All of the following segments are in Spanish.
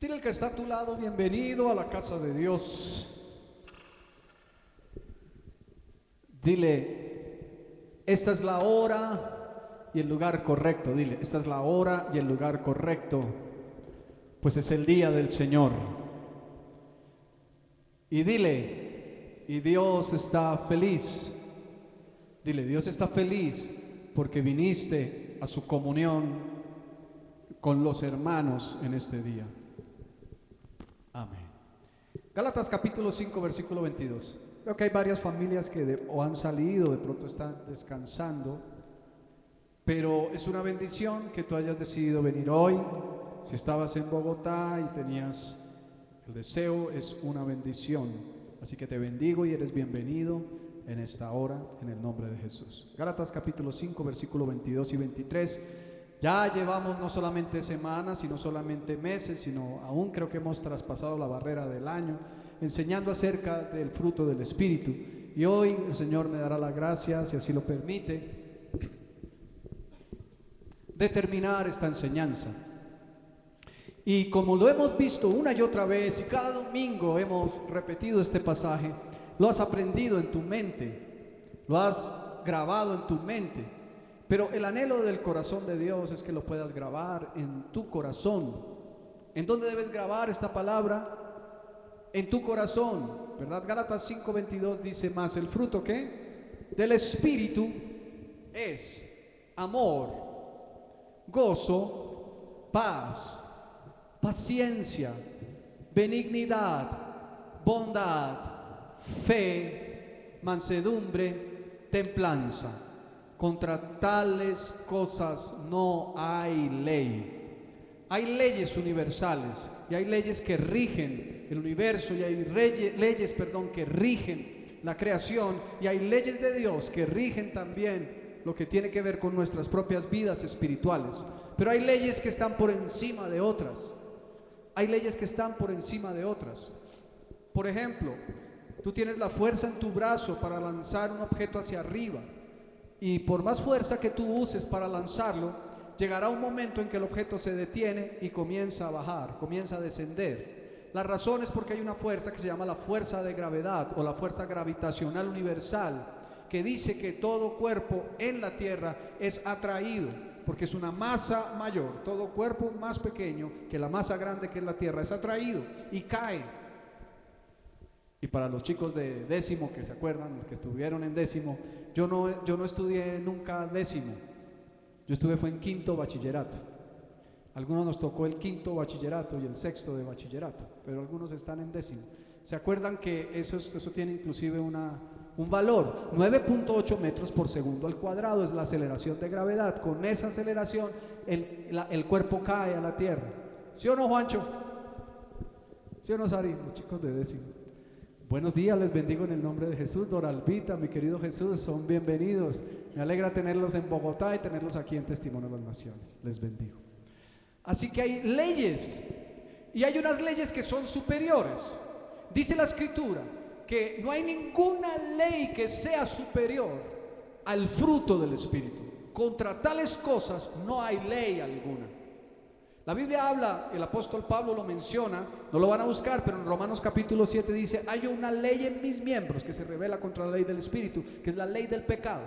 Dile al que está a tu lado, bienvenido a la casa de Dios. Dile, esta es la hora y el lugar correcto. Dile, esta es la hora y el lugar correcto, pues es el día del Señor. Y dile, y Dios está feliz. Dile, Dios está feliz porque viniste a su comunión con los hermanos en este día. Amén. Gálatas capítulo 5, versículo 22. Veo que hay varias familias que o han salido, de pronto están descansando, pero es una bendición que tú hayas decidido venir hoy. Si estabas en Bogotá y tenías el deseo, es una bendición. Así que te bendigo y eres bienvenido en esta hora, en el nombre de Jesús. Gálatas capítulo 5, versículo 22 y 23. Ya llevamos no solamente semanas, sino solamente meses, sino aún creo que hemos traspasado la barrera del año, enseñando acerca del fruto del Espíritu. Y hoy el Señor me dará la gracia, si así lo permite, de terminar esta enseñanza. Y como lo hemos visto una y otra vez, y cada domingo hemos repetido este pasaje, lo has aprendido en tu mente, lo has grabado en tu mente. Pero el anhelo del corazón de Dios es que lo puedas grabar en tu corazón. ¿En dónde debes grabar esta palabra? En tu corazón, ¿verdad? Gálatas 5:22 dice más, ¿el fruto qué? Del Espíritu es amor, gozo, paz, paciencia, benignidad, bondad, fe, mansedumbre, templanza. Contra tales cosas no hay ley. Hay leyes universales y hay leyes que rigen el universo y hay leyes que rigen la creación y hay leyes de Dios que rigen también lo que tiene que ver con nuestras propias vidas espirituales. Pero hay leyes que están por encima de otras. Hay leyes que están por encima de otras. Por ejemplo, tú tienes la fuerza en tu brazo para lanzar un objeto hacia arriba. Y por más fuerza que tú uses para lanzarlo, llegará un momento en que el objeto se detiene y comienza a bajar, comienza a descender. La razón es porque hay una fuerza que se llama la fuerza de gravedad o la fuerza gravitacional universal, que dice que todo cuerpo en la tierra es atraído, porque es una masa mayor. Todo cuerpo más pequeño que la masa grande que es la tierra es atraído y cae. Y para los chicos de décimo que se acuerdan, los que estuvieron en décimo, yo no estudié nunca décimo, fue en quinto bachillerato. Algunos nos tocó el quinto bachillerato y el sexto de bachillerato, pero algunos están en décimo. ¿Se acuerdan que eso tiene inclusive un valor? 9.8 metros por segundo al cuadrado es la aceleración de gravedad. Con esa aceleración el cuerpo cae a la tierra. ¿Sí o no, Juancho? ¿Sí o no, Sari? Los chicos de décimo. Buenos días, les bendigo en el nombre de Jesús. Doralvita, mi querido Jesús, son bienvenidos. Me alegra tenerlos en Bogotá y tenerlos aquí en Testimonio de las Naciones. Les bendigo. Así que hay leyes, y hay unas leyes que son superiores. Dice la Escritura que no hay ninguna ley que sea superior al fruto del Espíritu. Contra tales cosas no hay ley alguna. La Biblia habla, el apóstol Pablo lo menciona, no lo van a buscar, pero en Romanos capítulo 7 dice, hay una ley en mis miembros que se revela contra la ley del Espíritu, que es la ley del pecado.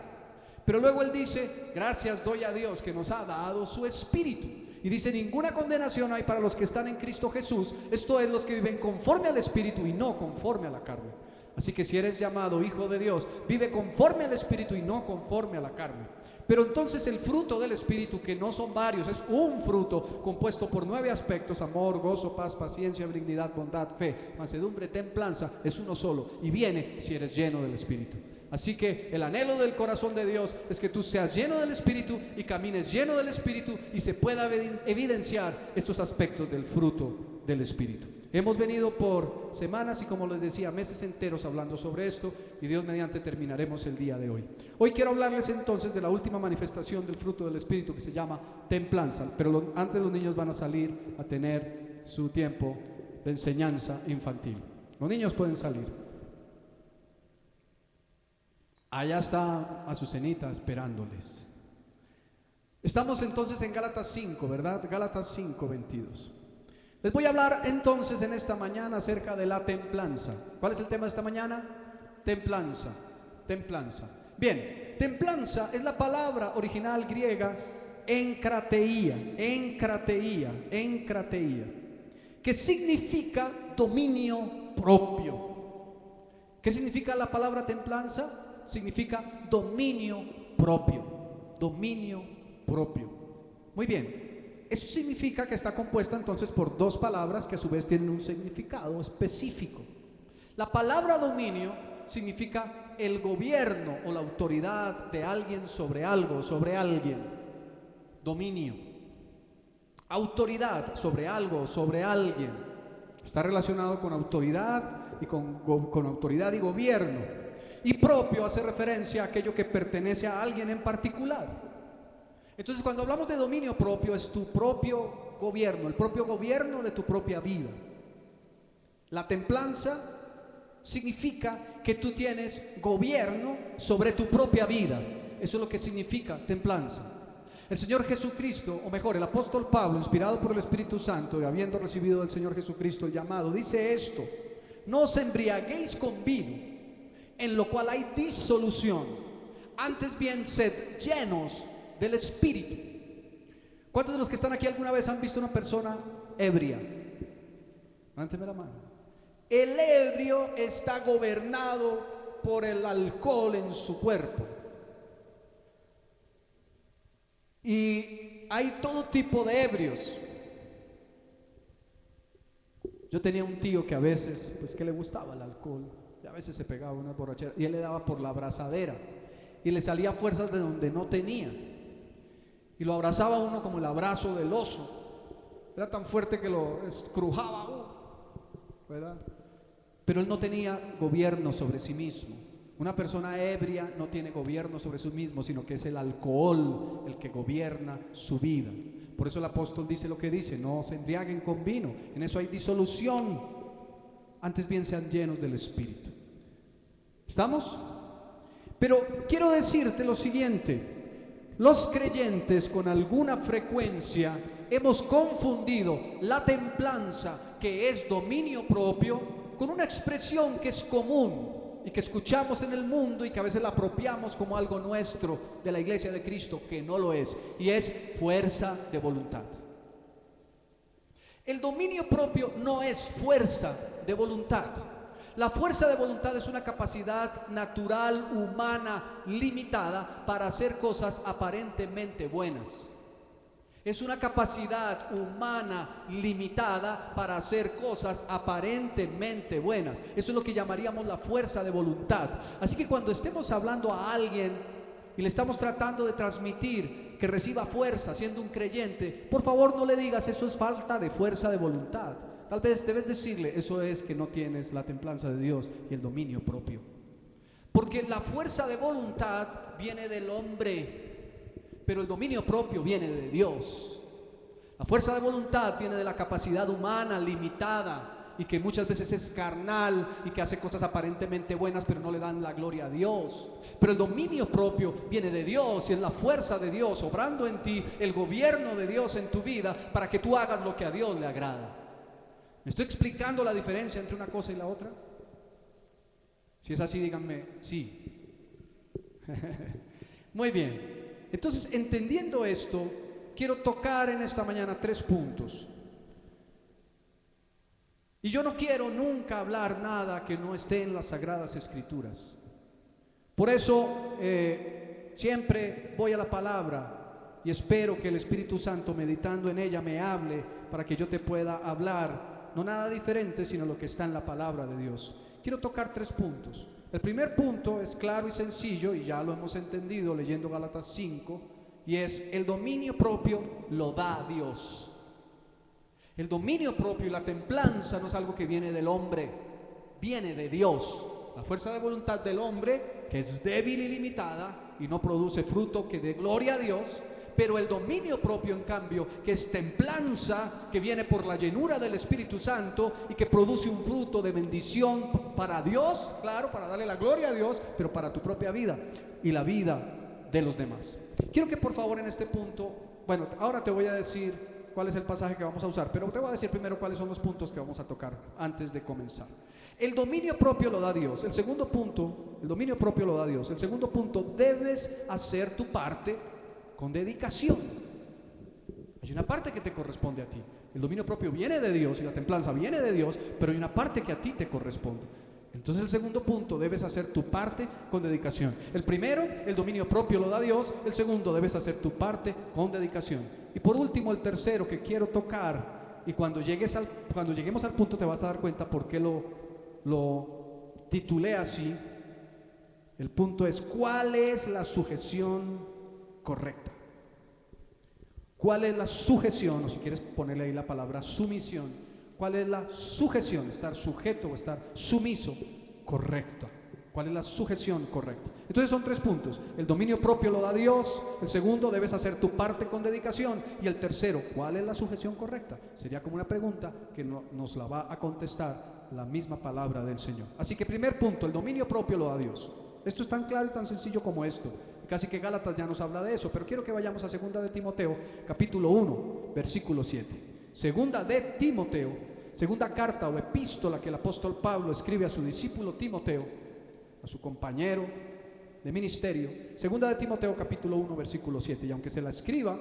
Pero luego él dice, gracias doy a Dios que nos ha dado su Espíritu. Y dice, ninguna condenación hay para los que están en Cristo Jesús, esto es, los que viven conforme al Espíritu y no conforme a la carne. Así que si eres llamado hijo de Dios, vive conforme al Espíritu y no conforme a la carne. Pero entonces el fruto del Espíritu, que no son varios, es un fruto compuesto por 9 aspectos: amor, gozo, paz, paciencia, benignidad, bondad, fe, mansedumbre, templanza, es uno solo y viene si eres lleno del Espíritu. Así que el anhelo del corazón de Dios es que tú seas lleno del Espíritu y camines lleno del Espíritu y se pueda evidenciar estos aspectos del fruto del Espíritu. Hemos venido por semanas y, como les decía, meses enteros hablando sobre esto, y Dios mediante terminaremos el día de hoy. Hoy quiero hablarles entonces de la última manifestación del fruto del Espíritu, que se llama templanza, pero antes los niños van a salir a tener su tiempo de enseñanza infantil. Los niños pueden salir. Allá está Azucenita esperándoles. Estamos entonces en Gálatas 5, ¿verdad? Gálatas 5:22. Les voy a hablar entonces en esta mañana acerca de la templanza. ¿Cuál es el tema de esta mañana? Templanza, templanza. Bien, templanza es la palabra original griega enkrateía, que significa dominio propio. ¿Qué significa la palabra templanza? Significa dominio propio, dominio propio. Muy bien. Eso significa que está compuesta entonces por dos palabras que a su vez tienen un significado específico. La palabra dominio significa el gobierno o la autoridad de alguien sobre algo, sobre alguien. Dominio. Autoridad sobre algo, sobre alguien. Está relacionado con autoridad y con autoridad y gobierno. Y propio hace referencia a aquello que pertenece a alguien en particular. Entonces, cuando hablamos de dominio propio, es tu propio gobierno, el propio gobierno de tu propia vida. La templanza significa que tú tienes gobierno sobre tu propia vida. Eso es lo que significa templanza. El Señor Jesucristo, o mejor, el apóstol Pablo, inspirado por el Espíritu Santo y habiendo recibido del Señor Jesucristo el llamado, dice esto: no os embriaguéis con vino, en lo cual hay disolución, antes bien sed llenos del Espíritu. ¿Cuántos de los que están aquí alguna vez han visto una persona ebria? Levánteme la mano. El ebrio está gobernado por el alcohol en su cuerpo. Y hay todo tipo de ebrios. Yo tenía un tío que a veces, pues que le gustaba el alcohol, y a veces se pegaba una borrachera, y él le daba por la abrazadera, y le salía fuerzas de donde no tenía. Y lo abrazaba uno como el abrazo del oso. Era tan fuerte que lo estrujaba, ¿verdad? Pero él no tenía gobierno sobre sí mismo. Una persona ebria no tiene gobierno sobre sí mismo, sino que es el alcohol el que gobierna su vida. Por eso el apóstol dice lo que dice: no se embriaguen con vino, en eso hay disolución, antes bien sean llenos del Espíritu. ¿Estamos? Pero quiero decirte lo siguiente: los creyentes con alguna frecuencia hemos confundido la templanza, que es dominio propio, con una expresión que es común y que escuchamos en el mundo y que a veces la apropiamos como algo nuestro de la Iglesia de Cristo, que no lo es, y es fuerza de voluntad. El dominio propio no es fuerza de voluntad. La fuerza de voluntad es una capacidad natural, humana, limitada para hacer cosas aparentemente buenas. Es una capacidad humana limitada para hacer cosas aparentemente buenas. Eso es lo que llamaríamos la fuerza de voluntad. Así que cuando estemos hablando a alguien y le estamos tratando de transmitir que reciba fuerza siendo un creyente, por favor no le digas: eso es falta de fuerza de voluntad. Tal vez debes decirle: eso es que no tienes la templanza de Dios y el dominio propio. Porque la fuerza de voluntad viene del hombre, pero el dominio propio viene de Dios. La fuerza de voluntad viene de la capacidad humana limitada y que muchas veces es carnal y que hace cosas aparentemente buenas pero no le dan la gloria a Dios. Pero el dominio propio viene de Dios y es la fuerza de Dios obrando en ti, el gobierno de Dios en tu vida para que tú hagas lo que a Dios le agrada. ¿Me estoy explicando la diferencia entre una cosa y la otra? Si es así, díganme sí. Muy bien. Entonces, entendiendo esto, quiero tocar en esta mañana 3 puntos. Y yo no quiero nunca hablar nada que no esté en las Sagradas Escrituras. Por eso siempre voy a la palabra y espero que el Espíritu Santo, meditando en ella, me hable para que yo te pueda hablar. No nada diferente, sino lo que está en la palabra de Dios. Quiero tocar 3 puntos. El primer punto es claro y sencillo, y ya lo hemos entendido leyendo Gálatas 5, y es: el dominio propio lo da Dios. El dominio propio y la templanza no es algo que viene del hombre, viene de Dios. La fuerza de voluntad del hombre, que es débil y limitada y no produce fruto que dé gloria a Dios. Pero el dominio propio, en cambio, que es templanza, que viene por la llenura del Espíritu Santo y que produce un fruto de bendición para Dios, claro, para darle la gloria a Dios, pero para tu propia vida y la vida de los demás. Quiero que por favor en este punto, bueno, ahora te voy a decir cuál es el pasaje que vamos a usar, pero te voy a decir primero cuáles son los puntos que vamos a tocar antes de comenzar. El dominio propio lo da Dios. El segundo punto, el dominio propio lo da Dios. El segundo punto, debes hacer tu parte con dedicación. Hay una parte que te corresponde a ti. El dominio propio viene de Dios y la templanza viene de Dios, pero hay una parte que a ti te corresponde. Entonces el segundo punto, debes hacer tu parte con dedicación. El primero, el dominio propio lo da Dios. El segundo, debes hacer tu parte con dedicación. Y por último, el tercero que quiero tocar, y cuando lleguemos al punto te vas a dar cuenta por qué lo titulé así. El punto es: ¿cuál es la sujeción correcta? ¿Cuál es la sujeción? O si quieres ponerle ahí la palabra sumisión. ¿Cuál es la sujeción? Estar sujeto o estar sumiso correcta. ¿Cuál es la sujeción correcta? Entonces son 3 puntos. El dominio propio lo da Dios. El segundo, debes hacer tu parte con dedicación. Y el tercero, ¿cuál es la sujeción correcta? Sería como una pregunta que nos la va a contestar la misma palabra del Señor. Así que primer punto, el dominio propio lo da Dios. Esto es tan claro y tan sencillo como esto. Casi que Gálatas ya nos habla de eso, pero quiero que vayamos a 2 de Timoteo, capítulo 1, versículo 7. 2 de Timoteo, segunda carta o epístola que el apóstol Pablo escribe a su discípulo Timoteo, a su compañero de ministerio. 2 de Timoteo, capítulo 1, versículo 7. Y aunque se la escriba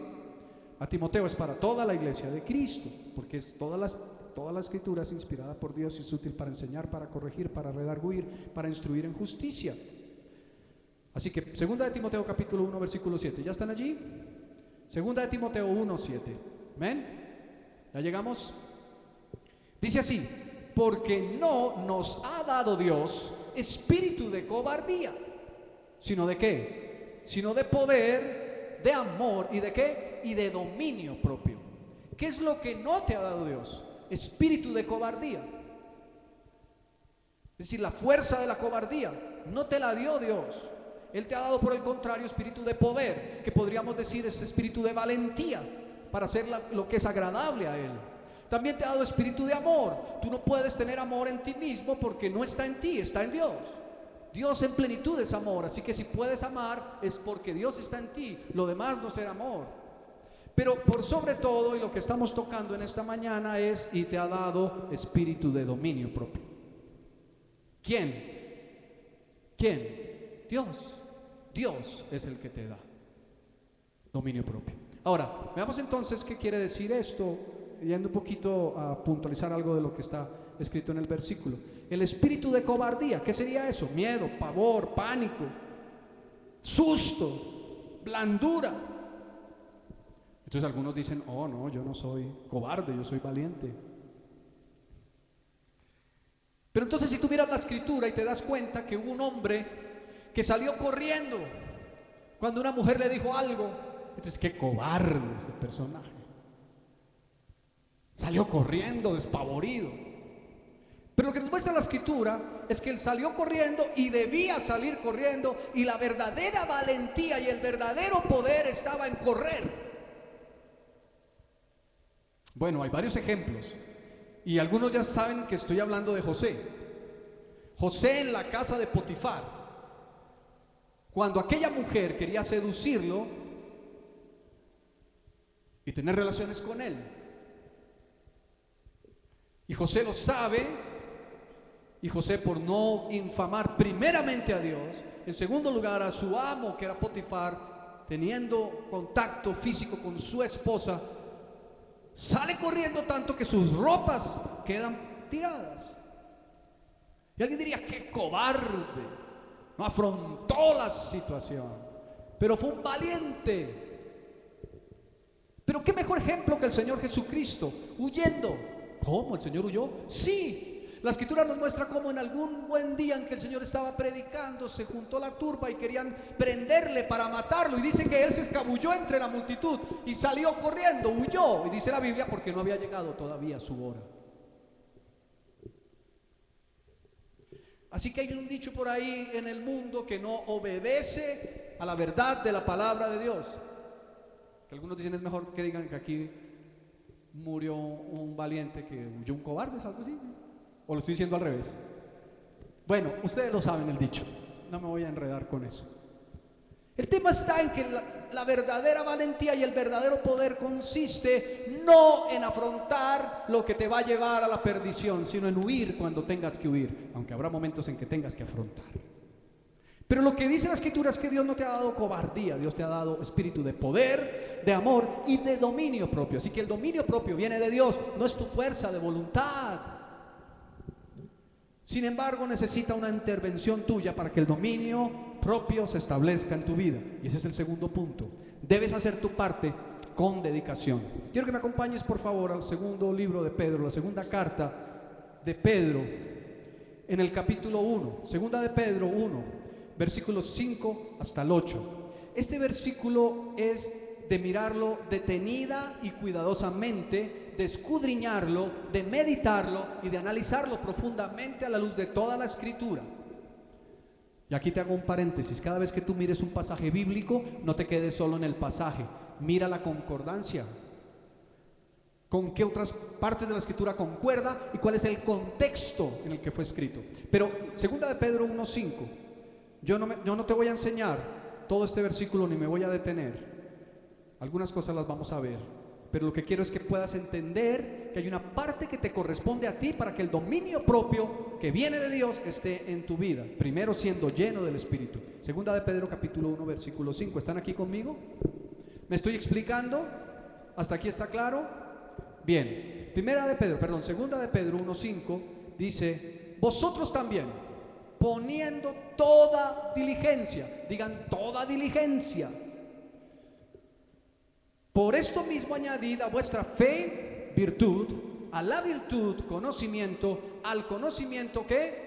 a Timoteo, es para toda la iglesia de Cristo, porque es toda la escritura es inspirada por Dios y es útil para enseñar, para corregir, para redarguir, para instruir en justicia. Así que 2 de Timoteo capítulo 1 versículo 7, ¿ya están allí? 2 de Timoteo 1, 7, ¿ven? ¿Ya llegamos? Dice así: porque no nos ha dado Dios espíritu de cobardía, sino de ¿qué? Sino de poder, de amor y de ¿qué? Y de dominio propio. ¿Qué es lo que no te ha dado Dios? Espíritu de cobardía. Es decir, la fuerza de la cobardía no te la dio Dios. Él te ha dado, por el contrario, espíritu de poder, que podríamos decir es espíritu de valentía para hacer lo que es agradable a Él. También te ha dado espíritu de amor. Tú no puedes tener amor en ti mismo porque no está en ti, está en Dios. Dios en plenitud es amor, así que si puedes amar es porque Dios está en ti. Lo demás no será amor. Pero por sobre todo, y lo que estamos tocando en esta mañana es: y te ha dado espíritu de dominio propio. ¿Quién? Dios. Dios es el que te da dominio propio. Ahora, veamos entonces qué quiere decir esto, yendo un poquito a puntualizar algo de lo que está escrito en el versículo. El espíritu de cobardía, ¿qué sería eso? Miedo, pavor, pánico, susto, blandura. Entonces algunos dicen: oh no, yo no soy cobarde, yo soy valiente. Pero entonces si tú miras la escritura y te das cuenta que hubo un hombre que salió corriendo cuando una mujer le dijo algo, entonces qué cobarde ese personaje. Salió corriendo, despavorido. Pero lo que nos muestra la escritura es que él salió corriendo y debía salir corriendo, y la verdadera valentía y el verdadero poder estaba en correr. Bueno, hay varios ejemplos y algunos ya saben que estoy hablando de José. José en la casa de Potifar. Cuando aquella mujer quería seducirlo y tener relaciones con él, y José lo sabe, y José, por no infamar primeramente a Dios, en segundo lugar a su amo, que era Potifar, teniendo contacto físico con su esposa, sale corriendo tanto que sus ropas quedan tiradas. Y alguien diría: qué cobarde, no afrontó la situación, pero fue un valiente. Pero qué mejor ejemplo que el Señor Jesucristo, huyendo. ¿Cómo? ¿El Señor huyó? Sí. La escritura nos muestra cómo en algún buen día en que el Señor estaba predicando, se juntó la turba y querían prenderle para matarlo, y dice que él se escabulló entre la multitud y salió corriendo, huyó, y dice la Biblia, porque no había llegado todavía su hora. Así que hay un dicho por ahí en el mundo que no obedece a la verdad de la palabra de Dios. Que algunos dicen: es mejor que digan que aquí murió un valiente que huyó un cobarde, ¿es algo así? ¿O lo estoy diciendo al revés? Bueno, ustedes lo saben el dicho, no me voy a enredar con eso. El tema está en que La verdadera valentía y el verdadero poder consiste no en afrontar lo que te va a llevar a la perdición, sino en huir cuando tengas que huir, aunque habrá momentos en que tengas que afrontar. Pero lo que dice la Escritura es que Dios no te ha dado cobardía, Dios te ha dado espíritu de poder, de amor y de dominio propio. Así que el dominio propio viene de Dios, no es tu fuerza de voluntad. Sin embargo, necesita una intervención tuya para que el dominio propio se establezca en tu vida. Y ese es el segundo punto. Debes hacer tu parte con dedicación. Quiero que me acompañes, por favor, al segundo libro de Pedro, la segunda carta de Pedro, en el capítulo 1. Segunda de Pedro 1, versículos 5 hasta el 8. Este versículo es de mirarlo detenida y cuidadosamente, de escudriñarlo, de meditarlo y de analizarlo profundamente a la luz de toda la Escritura. Y aquí te hago un paréntesis: cada vez que tú mires un pasaje bíblico, no te quedes solo en el pasaje, mira la concordancia. ¿Con qué otras partes de la Escritura concuerda y cuál es el contexto en el que fue escrito? Pero segunda de Pedro 1:5, yo no te voy a enseñar todo este versículo ni me voy a detener. Algunas cosas las vamos a ver, pero lo que quiero es que puedas entender que hay una parte que te corresponde a ti para que el dominio propio que viene de Dios esté en tu vida. Primero, siendo lleno del Espíritu. Segunda de Pedro capítulo 1 versículo 5. ¿Están aquí conmigo? ¿Me estoy explicando? ¿Hasta aquí está claro? Bien. Segunda de Pedro 1:5 dice: vosotros también, poniendo toda diligencia, digan toda diligencia, por esto mismo añadid a vuestra fe virtud, a la virtud conocimiento, al conocimiento ¿qué?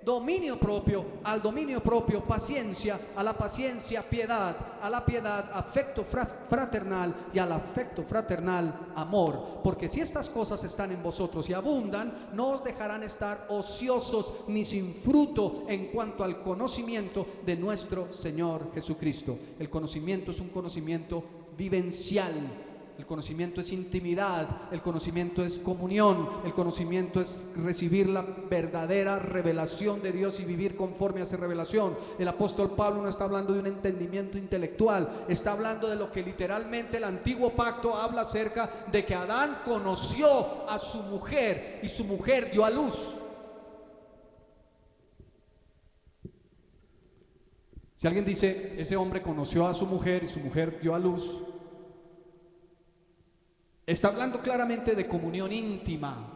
Dominio propio, al dominio propio paciencia, a la paciencia piedad, a la piedad afecto fraternal y al afecto fraternal amor. Porque si estas cosas están en vosotros y abundan, no os dejarán estar ociosos ni sin fruto en cuanto al conocimiento de nuestro Señor Jesucristo. El conocimiento es un conocimiento vivencial. El conocimiento es intimidad, el conocimiento es comunión, el conocimiento es recibir la verdadera revelación de Dios y vivir conforme a esa revelación. El apóstol Pablo no está hablando de un entendimiento intelectual, está hablando de lo que literalmente el antiguo pacto habla acerca de que Adán conoció a su mujer y su mujer dio a luz. Si alguien dice, ese hombre conoció a su mujer y su mujer dio a luz, está hablando claramente de comunión íntima.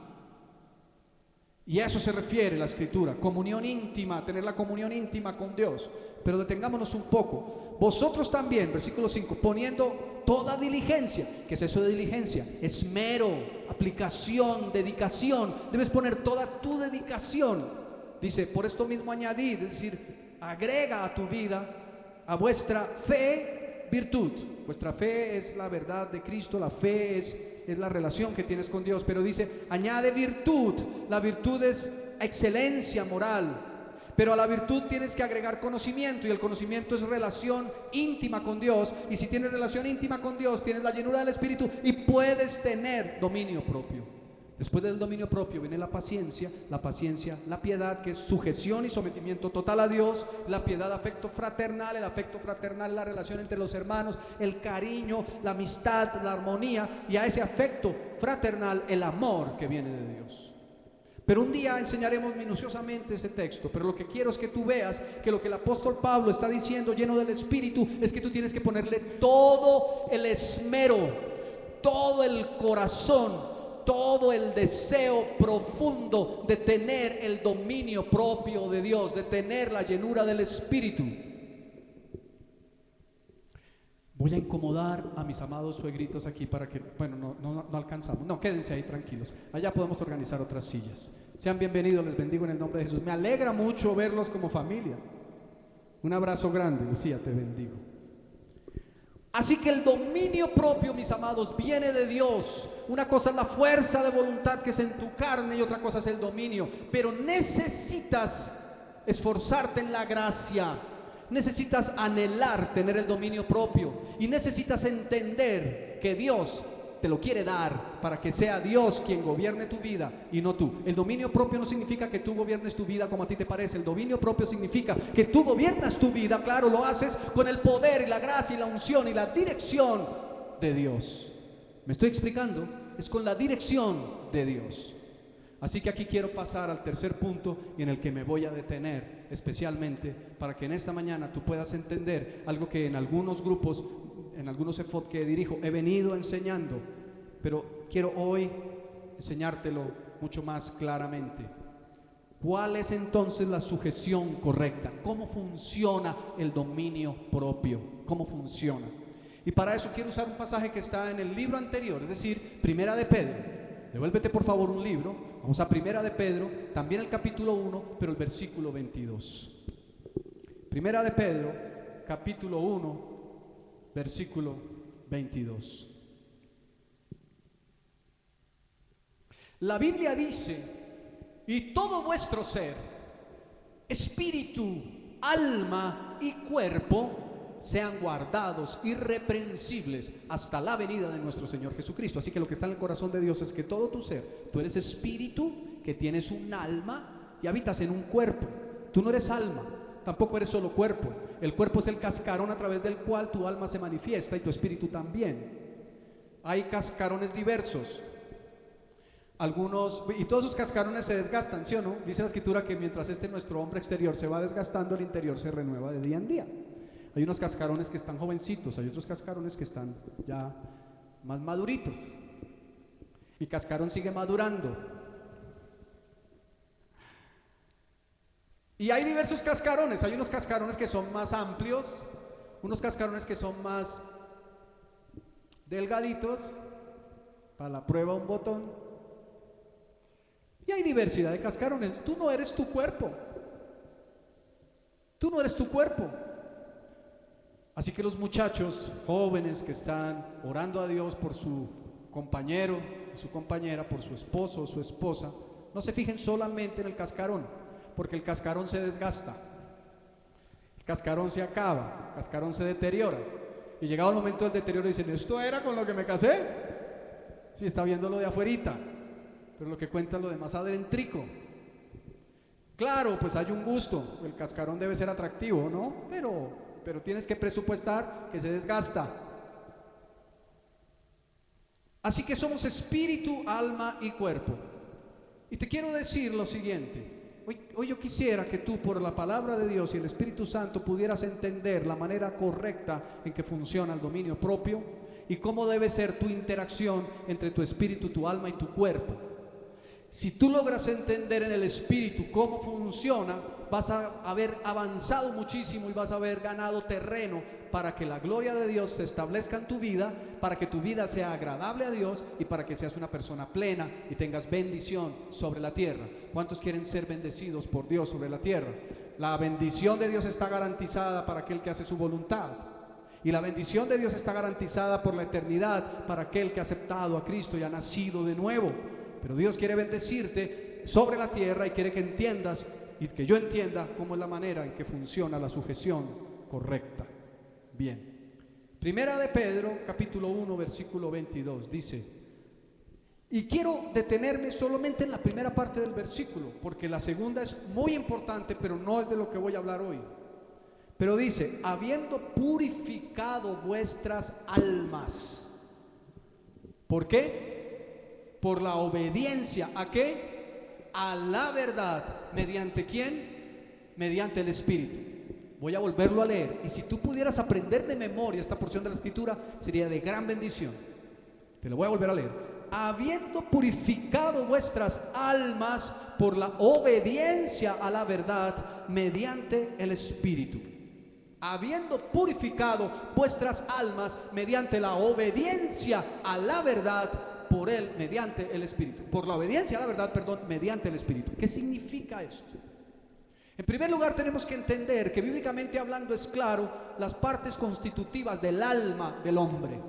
Y a eso se refiere la Escritura, comunión íntima, tener la comunión íntima con Dios. Pero detengámonos un poco. Vosotros también, versículo 5, poniendo toda diligencia. ¿Qué es eso de diligencia? Esmero, aplicación, dedicación. Debes poner toda tu dedicación. Dice, por esto mismo añadir, es decir, agrega a tu vida, a vuestra fe, virtud. Vuestra fe es la verdad de Cristo, la fe es la relación que tienes con Dios, pero dice, añade virtud. La virtud es excelencia moral, pero a la virtud tienes que agregar conocimiento, y el conocimiento es relación íntima con Dios, y si tienes relación íntima con Dios, tienes la llenura del Espíritu y puedes tener dominio propio. Después del dominio propio viene la paciencia, la piedad, que es sujeción y sometimiento total a Dios, la piedad, afecto fraternal, el afecto fraternal, la relación entre los hermanos, el cariño, la amistad, la armonía, y a ese afecto fraternal el amor que viene de Dios. Pero un día enseñaremos minuciosamente ese texto, pero lo que quiero es que tú veas que lo que el apóstol Pablo está diciendo, lleno del Espíritu, es que tú tienes que ponerle todo el esmero, todo el corazón, todo el deseo profundo de tener el dominio propio de Dios, de tener la llenura del Espíritu. Voy a incomodar a mis amados suegritos aquí para que, bueno, no alcanzamos. No, quédense ahí tranquilos. Allá podemos organizar otras sillas. Sean bienvenidos, les bendigo en el nombre de Jesús. Me alegra mucho verlos como familia. Un abrazo grande, Lucía, te bendigo. Así que el dominio propio, mis amados, viene de Dios. Una cosa es la fuerza de voluntad que es en tu carne y otra cosa es el dominio. Pero necesitas esforzarte en la gracia. Necesitas anhelar tener el dominio propio. Y necesitas entender que Dios te lo quiere dar para que sea Dios quien gobierne tu vida y no tú. El dominio propio no significa que tú gobiernes tu vida como a ti te parece. El dominio propio significa que tú gobiernas tu vida, claro, lo haces con el poder y la gracia y la unción y la dirección de Dios. ¿Me estoy explicando? Es con la dirección de Dios. Así que aquí quiero pasar al tercer punto y en el que me voy a detener especialmente para que en esta mañana tú puedas entender algo que en algunos grupos, en algunos EFOD que dirijo, he venido enseñando, pero quiero hoy enseñártelo mucho más claramente. ¿Cuál es entonces la sujeción correcta? ¿Cómo funciona el dominio propio? ¿Cómo funciona? Y para eso quiero usar un pasaje que está en el libro anterior, es decir, Primera de Pedro. Devuélvete por favor un libro, vamos a Primera de Pedro, también el capítulo 1, pero el versículo 22. Primera de Pedro, capítulo 1, versículo 22. La Biblia dice, y todo vuestro ser, espíritu, alma y cuerpo, sean guardados irreprensibles hasta la venida de nuestro Señor Jesucristo. Así que lo que está en el corazón de Dios es que todo tu ser, tú eres espíritu, que tienes un alma y habitas en un cuerpo. Tú no eres alma, tampoco eres solo cuerpo. El cuerpo es el cascarón a través del cual tu alma se manifiesta y tu espíritu también. Hay cascarones diversos. Algunos, y todos esos cascarones se desgastan, ¿sí o no? Dice la Escritura que mientras nuestro hombre exterior se va desgastando, el interior se renueva de día en día. Hay unos cascarones que están jovencitos, hay otros cascarones que están ya más maduritos. Mi cascarón sigue madurando. Y hay diversos cascarones, hay unos cascarones que son más amplios, unos cascarones que son más delgaditos, para la prueba un botón. Y hay diversidad de cascarones. Tú no eres tu cuerpo. Tú no eres tu cuerpo. Así que los muchachos jóvenes que están orando a Dios por su compañero, su compañera, por su esposo o su esposa, no se fijen solamente en el cascarón, porque el cascarón se desgasta, el cascarón se acaba, el cascarón se deteriora. Y llegado el momento del deterioro dicen, ¿esto era con lo que me casé? Sí, está viendo lo de afuerita, pero lo que cuenta es lo de más adentro. Claro, pues hay un gusto, el cascarón debe ser atractivo, ¿no? Pero tienes que presupuestar que se desgasta. Así que somos espíritu, alma y cuerpo. Y te quiero decir lo siguiente. Hoy yo quisiera que tú, por la palabra de Dios y el Espíritu Santo, pudieras entender la manera correcta en que funciona el dominio propio y cómo debe ser tu interacción entre tu espíritu, tu alma y tu cuerpo. Si tú logras entender en el espíritu cómo funciona, vas a haber avanzado muchísimo y vas a haber ganado terreno para que la gloria de Dios se establezca en tu vida, para que tu vida sea agradable a Dios y para que seas una persona plena y tengas bendición sobre la tierra. ¿Cuántos quieren ser bendecidos por Dios sobre la tierra? La bendición de Dios está garantizada para aquel que hace su voluntad. Y la bendición de Dios está garantizada por la eternidad para aquel que ha aceptado a Cristo y ha nacido de nuevo. Pero Dios quiere bendecirte sobre la tierra y quiere que entiendas y que yo entienda cómo es la manera en que funciona la sujeción correcta. Bien. Primera de Pedro, capítulo 1, versículo 22, dice, y quiero detenerme solamente en la primera parte del versículo, porque la segunda es muy importante, pero no es de lo que voy a hablar hoy. Pero dice, habiendo purificado vuestras almas. ¿Por qué? Por la obediencia, ¿a qué? A la verdad. ¿Mediante quién? Mediante el Espíritu. Voy a volverlo a leer. Y si tú pudieras aprender de memoria esta porción de la Escritura, sería de gran bendición. Te lo voy a volver a leer. Habiendo purificado vuestras almas por la obediencia a la verdad mediante el Espíritu. Habiendo purificado vuestras almas mediante la obediencia a la verdad por él, mediante el Espíritu. Por la obediencia a la verdad, perdón, mediante el Espíritu. ¿Qué significa esto? En primer lugar, tenemos que entender que bíblicamente hablando es claro las partes constitutivas del alma del hombre.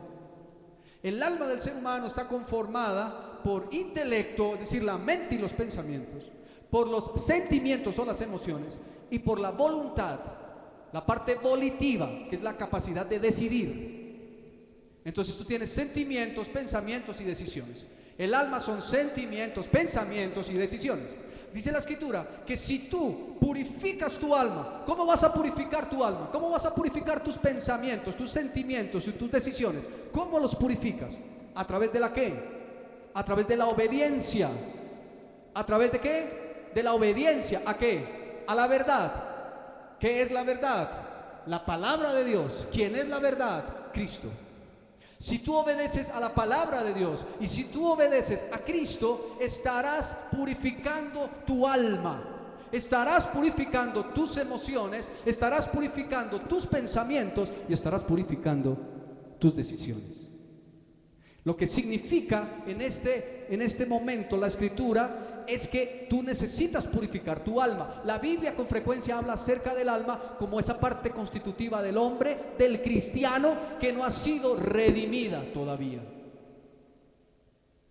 El alma del ser humano está conformada por intelecto, es decir, la mente y los pensamientos, por los sentimientos o las emociones y por la voluntad, la parte volitiva, que es la capacidad de decidir. Entonces tú tienes sentimientos, pensamientos y decisiones. El alma son sentimientos, pensamientos y decisiones. Dice la Escritura que si tú purificas tu alma, ¿cómo vas a purificar tu alma? ¿Cómo vas a purificar tus pensamientos, tus sentimientos y tus decisiones? ¿Cómo los purificas? ¿A través de la qué? A través de la obediencia. ¿A través de qué? De la obediencia. ¿A qué? A la verdad. ¿Qué es la verdad? La palabra de Dios. ¿Quién es la verdad? Cristo. Si tú obedeces a la palabra de Dios y si tú obedeces a Cristo, estarás purificando tu alma, estarás purificando tus emociones, estarás purificando tus pensamientos y estarás purificando tus decisiones. Lo que significa en este momento la Escritura es que tú necesitas purificar tu alma. La Biblia con frecuencia habla acerca del alma como esa parte constitutiva del hombre, del cristiano, que no ha sido redimida todavía.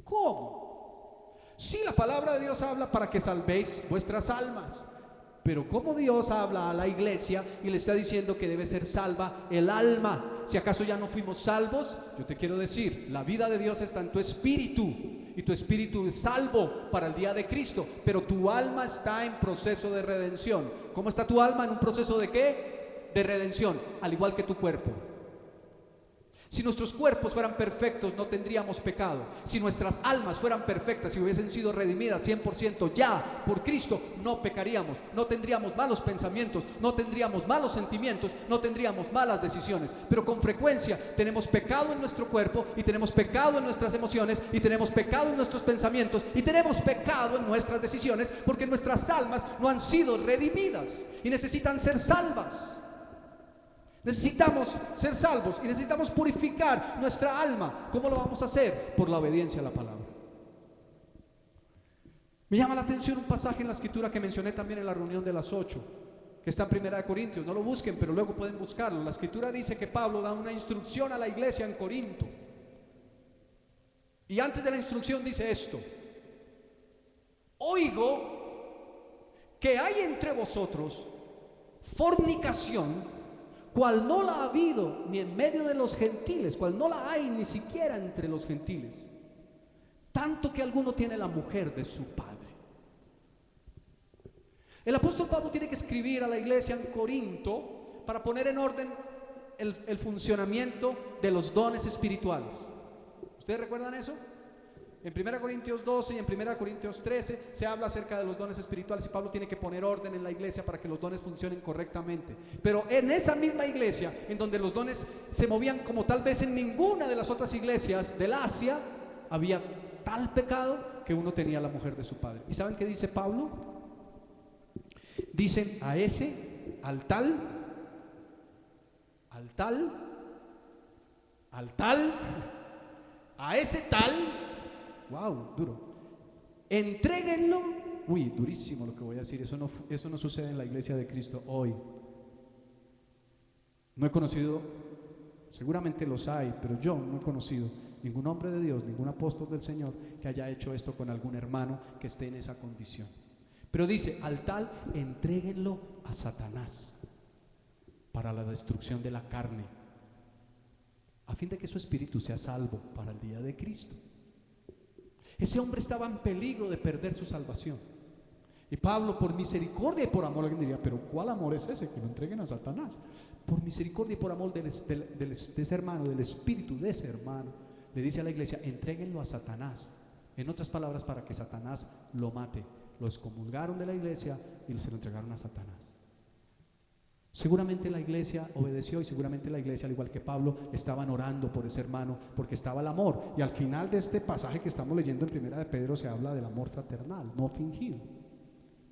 ¿Cómo? Sí, la palabra de Dios habla para que salvéis vuestras almas. Pero ¿cómo Dios habla a la iglesia y le está diciendo que debe ser salva el alma? Si acaso ya no fuimos salvos, yo te quiero decir, la vida de Dios está en tu espíritu y tu espíritu es salvo para el día de Cristo, pero tu alma está en proceso de redención. ¿Cómo está tu alma? En un proceso de ¿qué? De redención, al igual que tu cuerpo. Si nuestros cuerpos fueran perfectos, no tendríamos pecado. Si nuestras almas fueran perfectas, si hubiesen sido redimidas 100% ya por Cristo, no pecaríamos, no tendríamos malos pensamientos, no tendríamos malos sentimientos, no tendríamos malas decisiones. Pero con frecuencia tenemos pecado en nuestro cuerpo y tenemos pecado en nuestras emociones y tenemos pecado en nuestros pensamientos y tenemos pecado en nuestras decisiones porque nuestras almas no han sido redimidas y necesitan ser salvas. Necesitamos ser salvos y necesitamos purificar nuestra alma. ¿Cómo lo vamos a hacer? Por la obediencia a la palabra. Me llama la atención un pasaje en la Escritura que mencioné también en la reunión de las 8, que está en 1 Corintios. No lo busquen, pero luego pueden buscarlo. La Escritura dice que Pablo da una instrucción a la iglesia en Corinto. Y antes de la instrucción dice esto: oigo que hay entre vosotros fornicación, cual no la ha habido ni en medio de los gentiles, cual no la hay ni siquiera entre los gentiles, tanto que alguno tiene la mujer de su padre. El apóstol Pablo tiene que escribir a la iglesia en Corinto para poner en orden el funcionamiento de los dones espirituales. ¿Ustedes recuerdan eso? En 1 Corintios 12 y en 1 Corintios 13 se habla acerca de los dones espirituales y Pablo tiene que poner orden en la iglesia para que los dones funcionen correctamente. Pero en esa misma iglesia, en donde los dones se movían como tal vez en ninguna de las otras iglesias del Asia, había tal pecado que uno tenía la mujer de su padre. ¿Y saben qué dice Pablo? Dicen a ese, al tal, a ese tal. Wow, duro. Entréguenlo. Uy, durísimo lo que voy a decir. Eso no sucede en la iglesia de Cristo hoy. No he conocido, seguramente los hay, pero yo no he conocido ningún hombre de Dios, ningún apóstol del Señor que haya hecho esto con algún hermano que esté en esa condición. Pero dice, al tal, entréguenlo a Satanás para la destrucción de la carne, a fin de que su espíritu sea salvo para el día de Cristo. Ese hombre estaba en peligro de perder su salvación. Y Pablo, por misericordia y por amor, alguien diría, pero ¿cuál amor es ese? Que lo entreguen a Satanás. Por misericordia y por amor de ese hermano, del espíritu de ese hermano, le dice a la iglesia, entréguenlo a Satanás. En otras palabras, para que Satanás lo mate. Lo excomulgaron de la iglesia y se lo entregaron a Satanás. Seguramente la iglesia obedeció y seguramente la iglesia, al igual que Pablo, estaban orando por ese hermano porque estaba el amor. Y al final de este pasaje que estamos leyendo en 1 de Pedro se habla del amor fraternal, no fingido.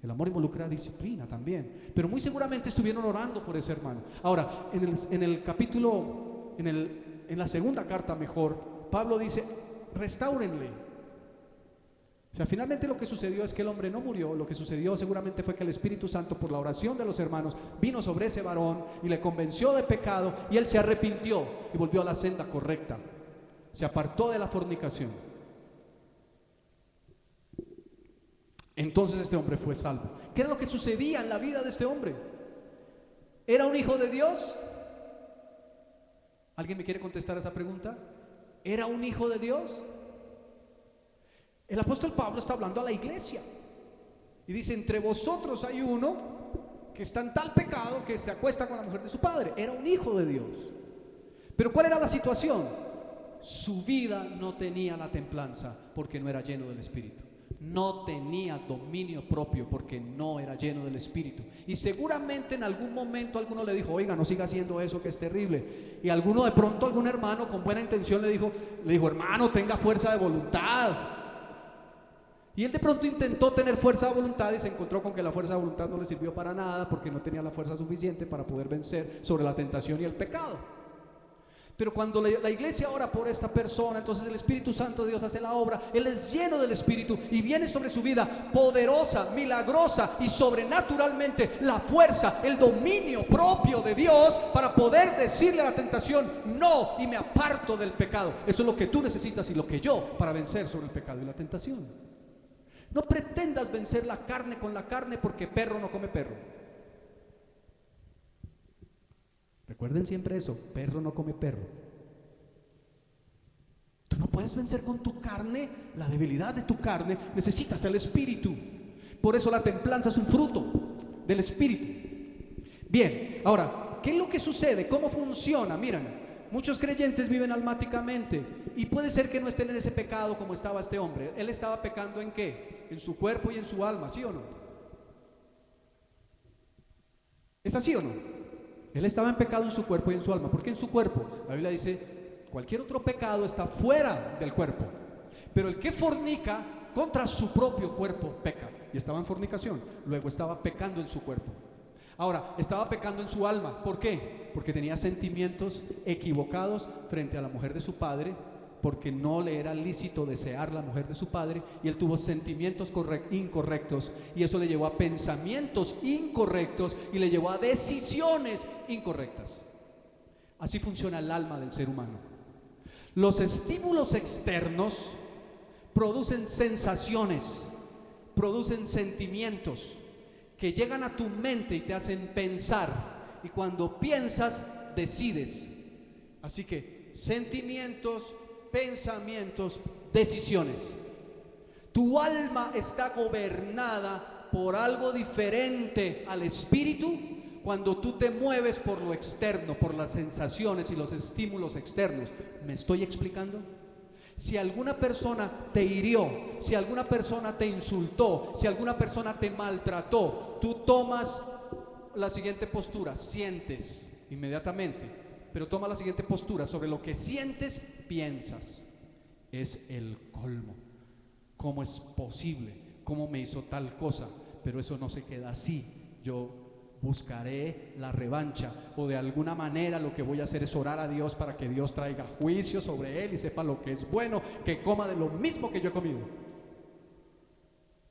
El amor involucra disciplina también, pero muy seguramente estuvieron orando por ese hermano. Ahora, en el capítulo, en la segunda carta mejor, Pablo dice, restáurenle. O sea, finalmente lo que sucedió es que el hombre no murió. Lo que sucedió seguramente fue que el Espíritu Santo, por la oración de los hermanos, vino sobre ese varón y le convenció de pecado y él se arrepintió y volvió a la senda correcta. Se apartó de la fornicación. Entonces este hombre fue salvo. ¿Qué era lo que sucedía en la vida de este hombre? ¿Era un hijo de Dios? ¿Alguien me quiere contestar esa pregunta? ¿Era un hijo de Dios? El apóstol Pablo está hablando a la iglesia y dice: entre vosotros hay uno que está en tal pecado que se acuesta con la mujer de su padre. Era un hijo de Dios. Pero ¿cuál era la situación? Su vida no tenía la templanza porque no era lleno del Espíritu. No tenía dominio propio porque no era lleno del Espíritu. Y seguramente en algún momento alguno le dijo: oiga, no siga haciendo eso, que es terrible. Y alguno, de pronto algún hermano con buena intención le dijo: hermano, tenga fuerza de voluntad. Y él de pronto intentó tener fuerza de voluntad y se encontró con que la fuerza de voluntad no le sirvió para nada, porque no tenía la fuerza suficiente para poder vencer sobre la tentación y el pecado. Pero cuando la iglesia ora por esta persona, entonces el Espíritu Santo de Dios hace la obra. Él es lleno del Espíritu y viene sobre su vida poderosa, milagrosa y sobrenaturalmente la fuerza, el dominio propio de Dios para poder decirle a la tentación: no, y me aparto del pecado. Eso es lo que tú necesitas y lo que yo, para vencer sobre el pecado y la tentación. No pretendas vencer la carne con la carne, porque perro no come perro. Recuerden siempre eso: perro no come perro. Tú no puedes vencer con tu carne la debilidad de tu carne, necesitas el Espíritu. Por eso la templanza es un fruto del Espíritu. Bien, ahora, ¿qué es lo que sucede? ¿Cómo funciona? Miren, muchos creyentes viven almáticamente y puede ser que no estén en ese pecado como estaba este hombre. Él estaba pecando ¿en qué? En su cuerpo y en su alma, ¿sí o no? ¿Es así o no? Él estaba en pecado en su cuerpo y en su alma. ¿Por qué en su cuerpo? La Biblia dice: cualquier otro pecado está fuera del cuerpo, pero el que fornica contra su propio cuerpo peca. Y estaba en fornicación, luego estaba pecando en su cuerpo. Ahora, estaba pecando en su alma. ¿Por qué? Porque tenía sentimientos equivocados frente a la mujer de su padre, porque no le era lícito desear la mujer de su padre, y él tuvo sentimientos incorrectos, y eso le llevó a pensamientos incorrectos y le llevó a decisiones incorrectas. Así funciona el alma del ser humano. Los estímulos externos producen sensaciones, producen sentimientos que llegan a tu mente y te hacen pensar, y cuando piensas, decides. Así que sentimientos, pensamientos, decisiones. Tu alma está gobernada por algo diferente al espíritu cuando tú te mueves por lo externo, por las sensaciones y los estímulos externos. ¿Me estoy explicando? Si alguna persona te hirió, si alguna persona te insultó, si alguna persona te maltrató, tú tomas la siguiente postura: sientes inmediatamente, pero toma la siguiente postura: sobre lo que sientes, piensas. Es el colmo. ¿Cómo es posible? ¿Cómo me hizo tal cosa? Pero eso no se queda así. Yo buscaré la revancha, o de alguna manera lo que voy a hacer es orar a Dios para que Dios traiga juicio sobre él y sepa lo que es bueno, que coma de lo mismo que yo he comido.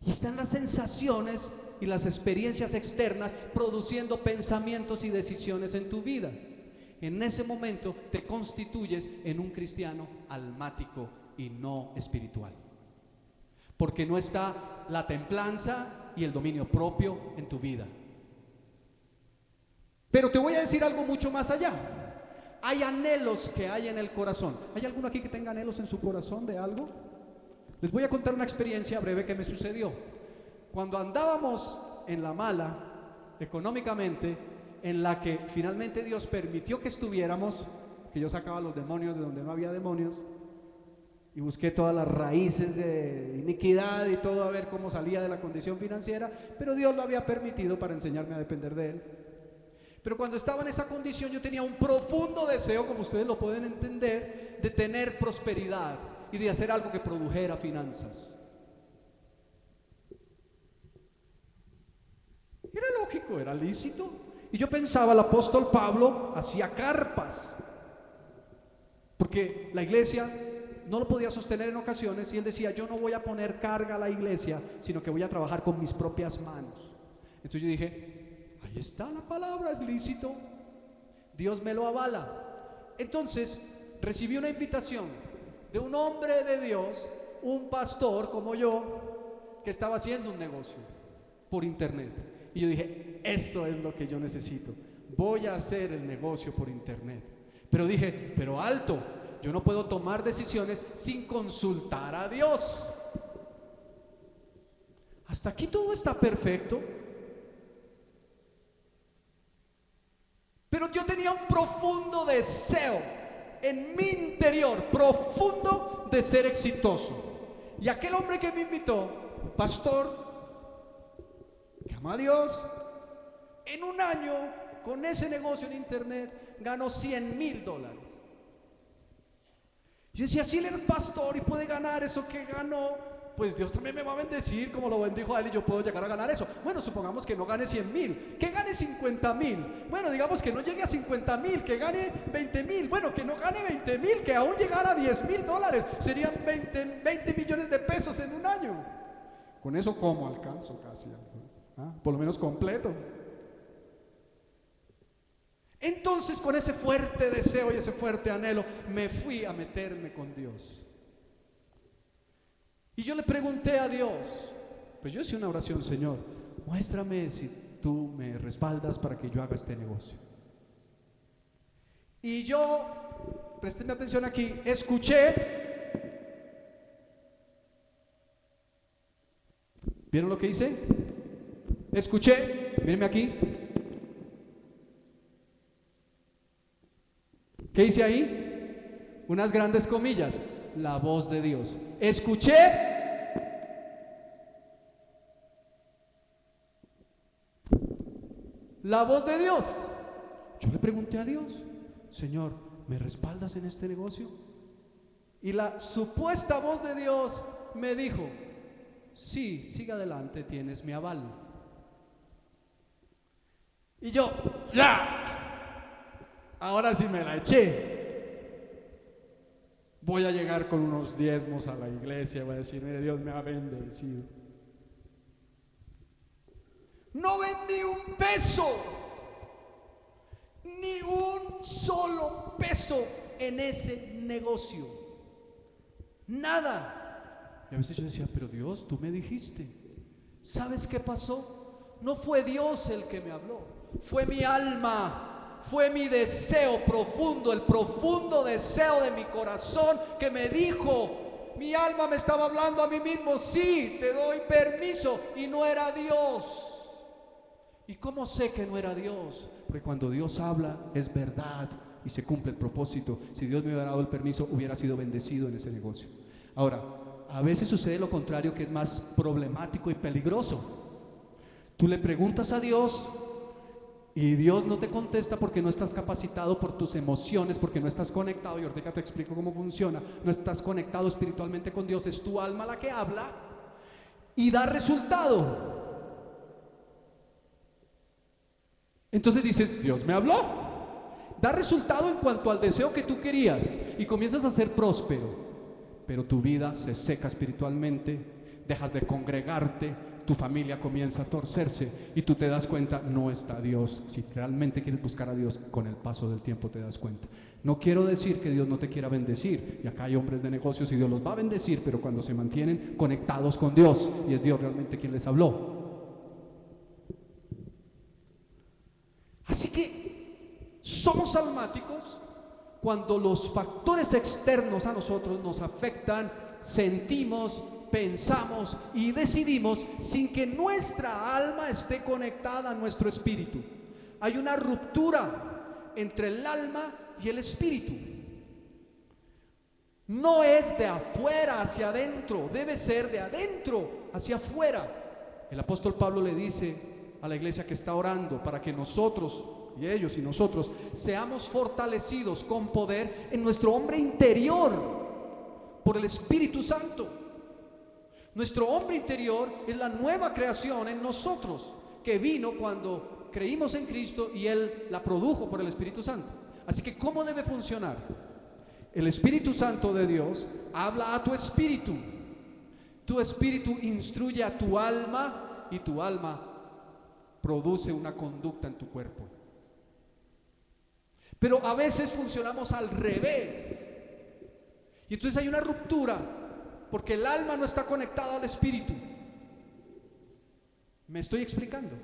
Y están las sensaciones y las experiencias externas produciendo pensamientos y decisiones en tu vida. En ese momento te constituyes en un cristiano almático y no espiritual, porque no está la templanza y el dominio propio en tu vida. Pero te voy a decir algo mucho más allá. Hay anhelos que hay en el corazón. ¿Hay alguno aquí que tenga anhelos en su corazón de algo? Les voy a contar una experiencia breve que me sucedió. Cuando andábamos en la mala económicamente, en la que finalmente Dios permitió que estuviéramos, que yo sacaba los demonios de donde no había demonios, y busqué todas las raíces de iniquidad y todo, a ver cómo salía de la condición financiera, pero Dios lo había permitido para enseñarme a depender de Él. Pero cuando estaba en esa condición, yo tenía un profundo deseo, como ustedes lo pueden entender, de tener prosperidad y de hacer algo que produjera finanzas. Era lógico, era lícito. Y yo pensaba, el apóstol Pablo hacía carpas, porque la iglesia no lo podía sostener en ocasiones, y él decía: yo no voy a poner carga a la iglesia, sino que voy a trabajar con mis propias manos. Entonces yo dije: ahí está la palabra, es lícito, Dios me lo avala. Entonces recibí una invitación de un hombre de Dios, un pastor como yo, que estaba haciendo un negocio por internet. Y yo dije: eso es lo que yo necesito, voy a hacer el negocio por internet. Pero dije: pero alto, yo no puedo tomar decisiones sin consultar a Dios. Hasta aquí todo está perfecto. Pero yo tenía un profundo deseo en mi interior, profundo, de ser exitoso. Y aquel hombre que me invitó, un pastor, que ama a Dios, en un año, con ese negocio en internet, ganó $100,000. Yo decía, si él es pastor y puede ganar eso que ganó, pues Dios también me va a bendecir como lo bendijo a él y yo puedo llegar a ganar eso. Bueno, supongamos que no gane 100,000, que gane 50,000. Bueno, digamos que no llegue a 50,000, que gane 20,000. Bueno, que no gane 20,000, que aún llegara a $10,000. Serían 20 millones de pesos en un año. Con eso, ¿cómo alcanzo casi? Por lo menos completo. Entonces, con ese fuerte deseo y ese fuerte anhelo, me fui a meterme con Dios. Y yo le pregunté a Dios, pues yo hice una oración: Señor, muéstrame si tú me respaldas para que yo haga este negocio. Y yo, préstenme atención aquí, escuché. ¿Vieron lo que hice? Escuché, mírenme aquí. ¿Qué hice ahí? Unas grandes comillas. La voz de Dios. Escuché la voz de Dios. Yo le pregunté a Dios: Señor, ¿me respaldas en este negocio? Y la supuesta voz de Dios me dijo: sí, siga adelante, tienes mi aval. Y yo, ahora sí me la eché. Voy a llegar con unos diezmos a la iglesia, voy a decir: mire, Dios me ha bendecido. No vendí un peso, ni un solo peso en ese negocio. Nada. Y a veces yo decía: pero Dios, tú me dijiste. ¿Sabes qué pasó? No fue Dios el que me habló, fue mi alma. Fue mi deseo profundo, el profundo deseo de mi corazón que me dijo, mi alma me estaba hablando a mí mismo: sí, te doy permiso. Y no era Dios. ¿Y cómo sé que no era Dios? Porque cuando Dios habla es verdad y se cumple el propósito. Si Dios me hubiera dado el permiso, hubiera sido bendecido en ese negocio. Ahora, a veces sucede lo contrario, que es más problemático y peligroso. Tú le preguntas a Dios y Dios no te contesta porque no estás capacitado por tus emociones, porque no estás conectado. Y ahorita te explico cómo funciona. No estás conectado espiritualmente con Dios, es tu alma la que habla y da resultado. Entonces dices: Dios me habló. Da resultado en cuanto al deseo que tú querías y comienzas a ser próspero, pero tu vida se seca espiritualmente, dejas de congregarte, tu familia comienza a torcerse y tú te das cuenta: no está Dios. Si realmente quieres buscar a Dios, con el paso del tiempo te das cuenta. No quiero decir que Dios no te quiera bendecir, y acá hay hombres de negocios y Dios los va a bendecir, pero cuando se mantienen conectados con Dios y es Dios realmente quien les habló. Así que somos almáticos cuando los factores externos a nosotros nos afectan, sentimos, pensamos y decidimos sin que nuestra alma esté conectada a nuestro espíritu. Hay una ruptura entre el alma y el espíritu. No es de afuera hacia adentro, debe ser de adentro hacia afuera. El apóstol Pablo le dice a la iglesia que está orando para que nosotros, y ellos y nosotros, seamos fortalecidos con poder en nuestro hombre interior por el Espíritu Santo. Nuestro hombre interior es la nueva creación en nosotros, que vino cuando creímos en Cristo y Él la produjo por el Espíritu Santo. Así que, ¿cómo debe funcionar? El Espíritu Santo de Dios habla a tu espíritu. Tu espíritu instruye a tu alma y tu alma produce una conducta en tu cuerpo. Pero a veces funcionamos al revés. Y entonces hay una ruptura porque el alma no está conectada al espíritu. ¿Me estoy explicando?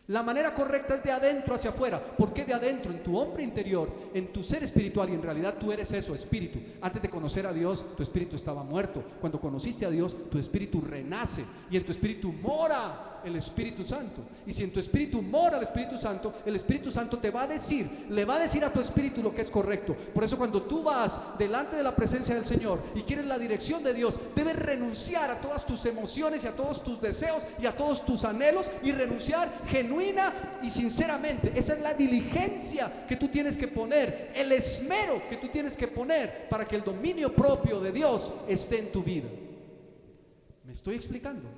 La manera correcta es de adentro hacia afuera. ¿Por qué de adentro? En tu hombre interior, en tu ser espiritual, y en realidad tú eres eso, espíritu. Antes de conocer a Dios, tu espíritu estaba muerto. Cuando conociste a Dios, tu espíritu renace y en tu espíritu mora el Espíritu Santo. Y si en tu espíritu mora el Espíritu Santo te va a decir, le va a decir a tu espíritu lo que es correcto. Por eso cuando tú vas delante de la presencia del Señor y quieres la dirección de Dios, debes renunciar a todas tus emociones y a todos tus deseos y a todos tus anhelos, y renunciar genuina y sinceramente. Esa es la diligencia que tú tienes que poner, el esmero que tú tienes que poner para que el dominio propio de Dios esté en tu vida. ¿Me estoy explicando?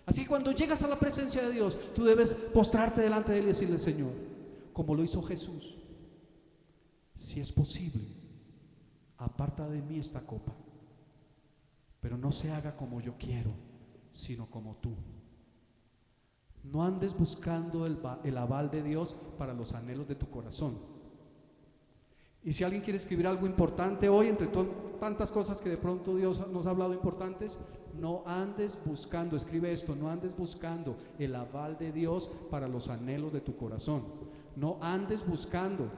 Así que cuando llegas a la presencia de Dios, tú debes postrarte delante de Él y decirle: Señor, como lo hizo Jesús, si es posible, aparta de mí esta copa, pero no se haga como yo quiero, sino como tú. No andes buscando el aval de Dios para los anhelos de tu corazón. Y si alguien quiere escribir algo importante hoy, entre tantas cosas que de pronto Dios nos ha hablado importantes, no andes buscando, escribe esto: no andes buscando el aval de Dios para los anhelos de tu corazón. No andes buscando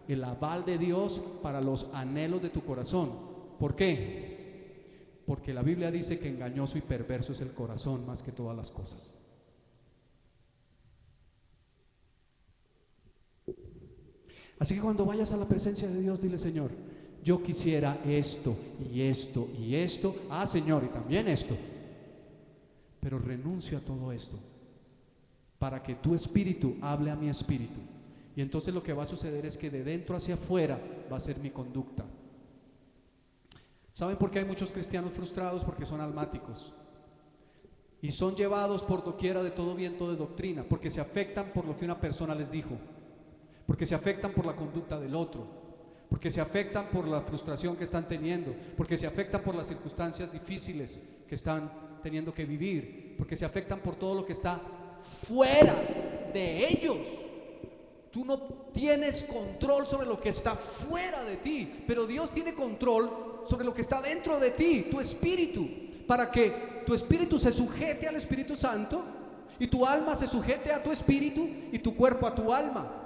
el aval de Dios para los anhelos de tu corazón. ¿Por qué? Porque la Biblia dice que engañoso y perverso es el corazón más que todas las cosas. Así que cuando vayas a la presencia de Dios, dile: Señor, yo quisiera esto y esto y esto. Ah, Señor, y también esto. Pero renuncio a todo esto para que tu espíritu hable a mi espíritu. Y entonces lo que va a suceder es que de dentro hacia afuera va a ser mi conducta. ¿Saben por qué hay muchos cristianos frustrados? Porque son almáticos y son llevados por doquiera de todo viento de doctrina, porque se afectan por lo que una persona les dijo, porque se afectan por la conducta del otro, porque se afectan por la frustración que están teniendo, porque se afectan por las circunstancias difíciles que están teniendo que vivir, porque se afectan por todo lo que está fuera de ellos. Tú no tienes control sobre lo que está fuera de ti, pero Dios tiene control sobre lo que está dentro de ti, tu espíritu, para que tu espíritu se sujete al Espíritu Santo y tu alma se sujete a tu espíritu y tu cuerpo a tu alma.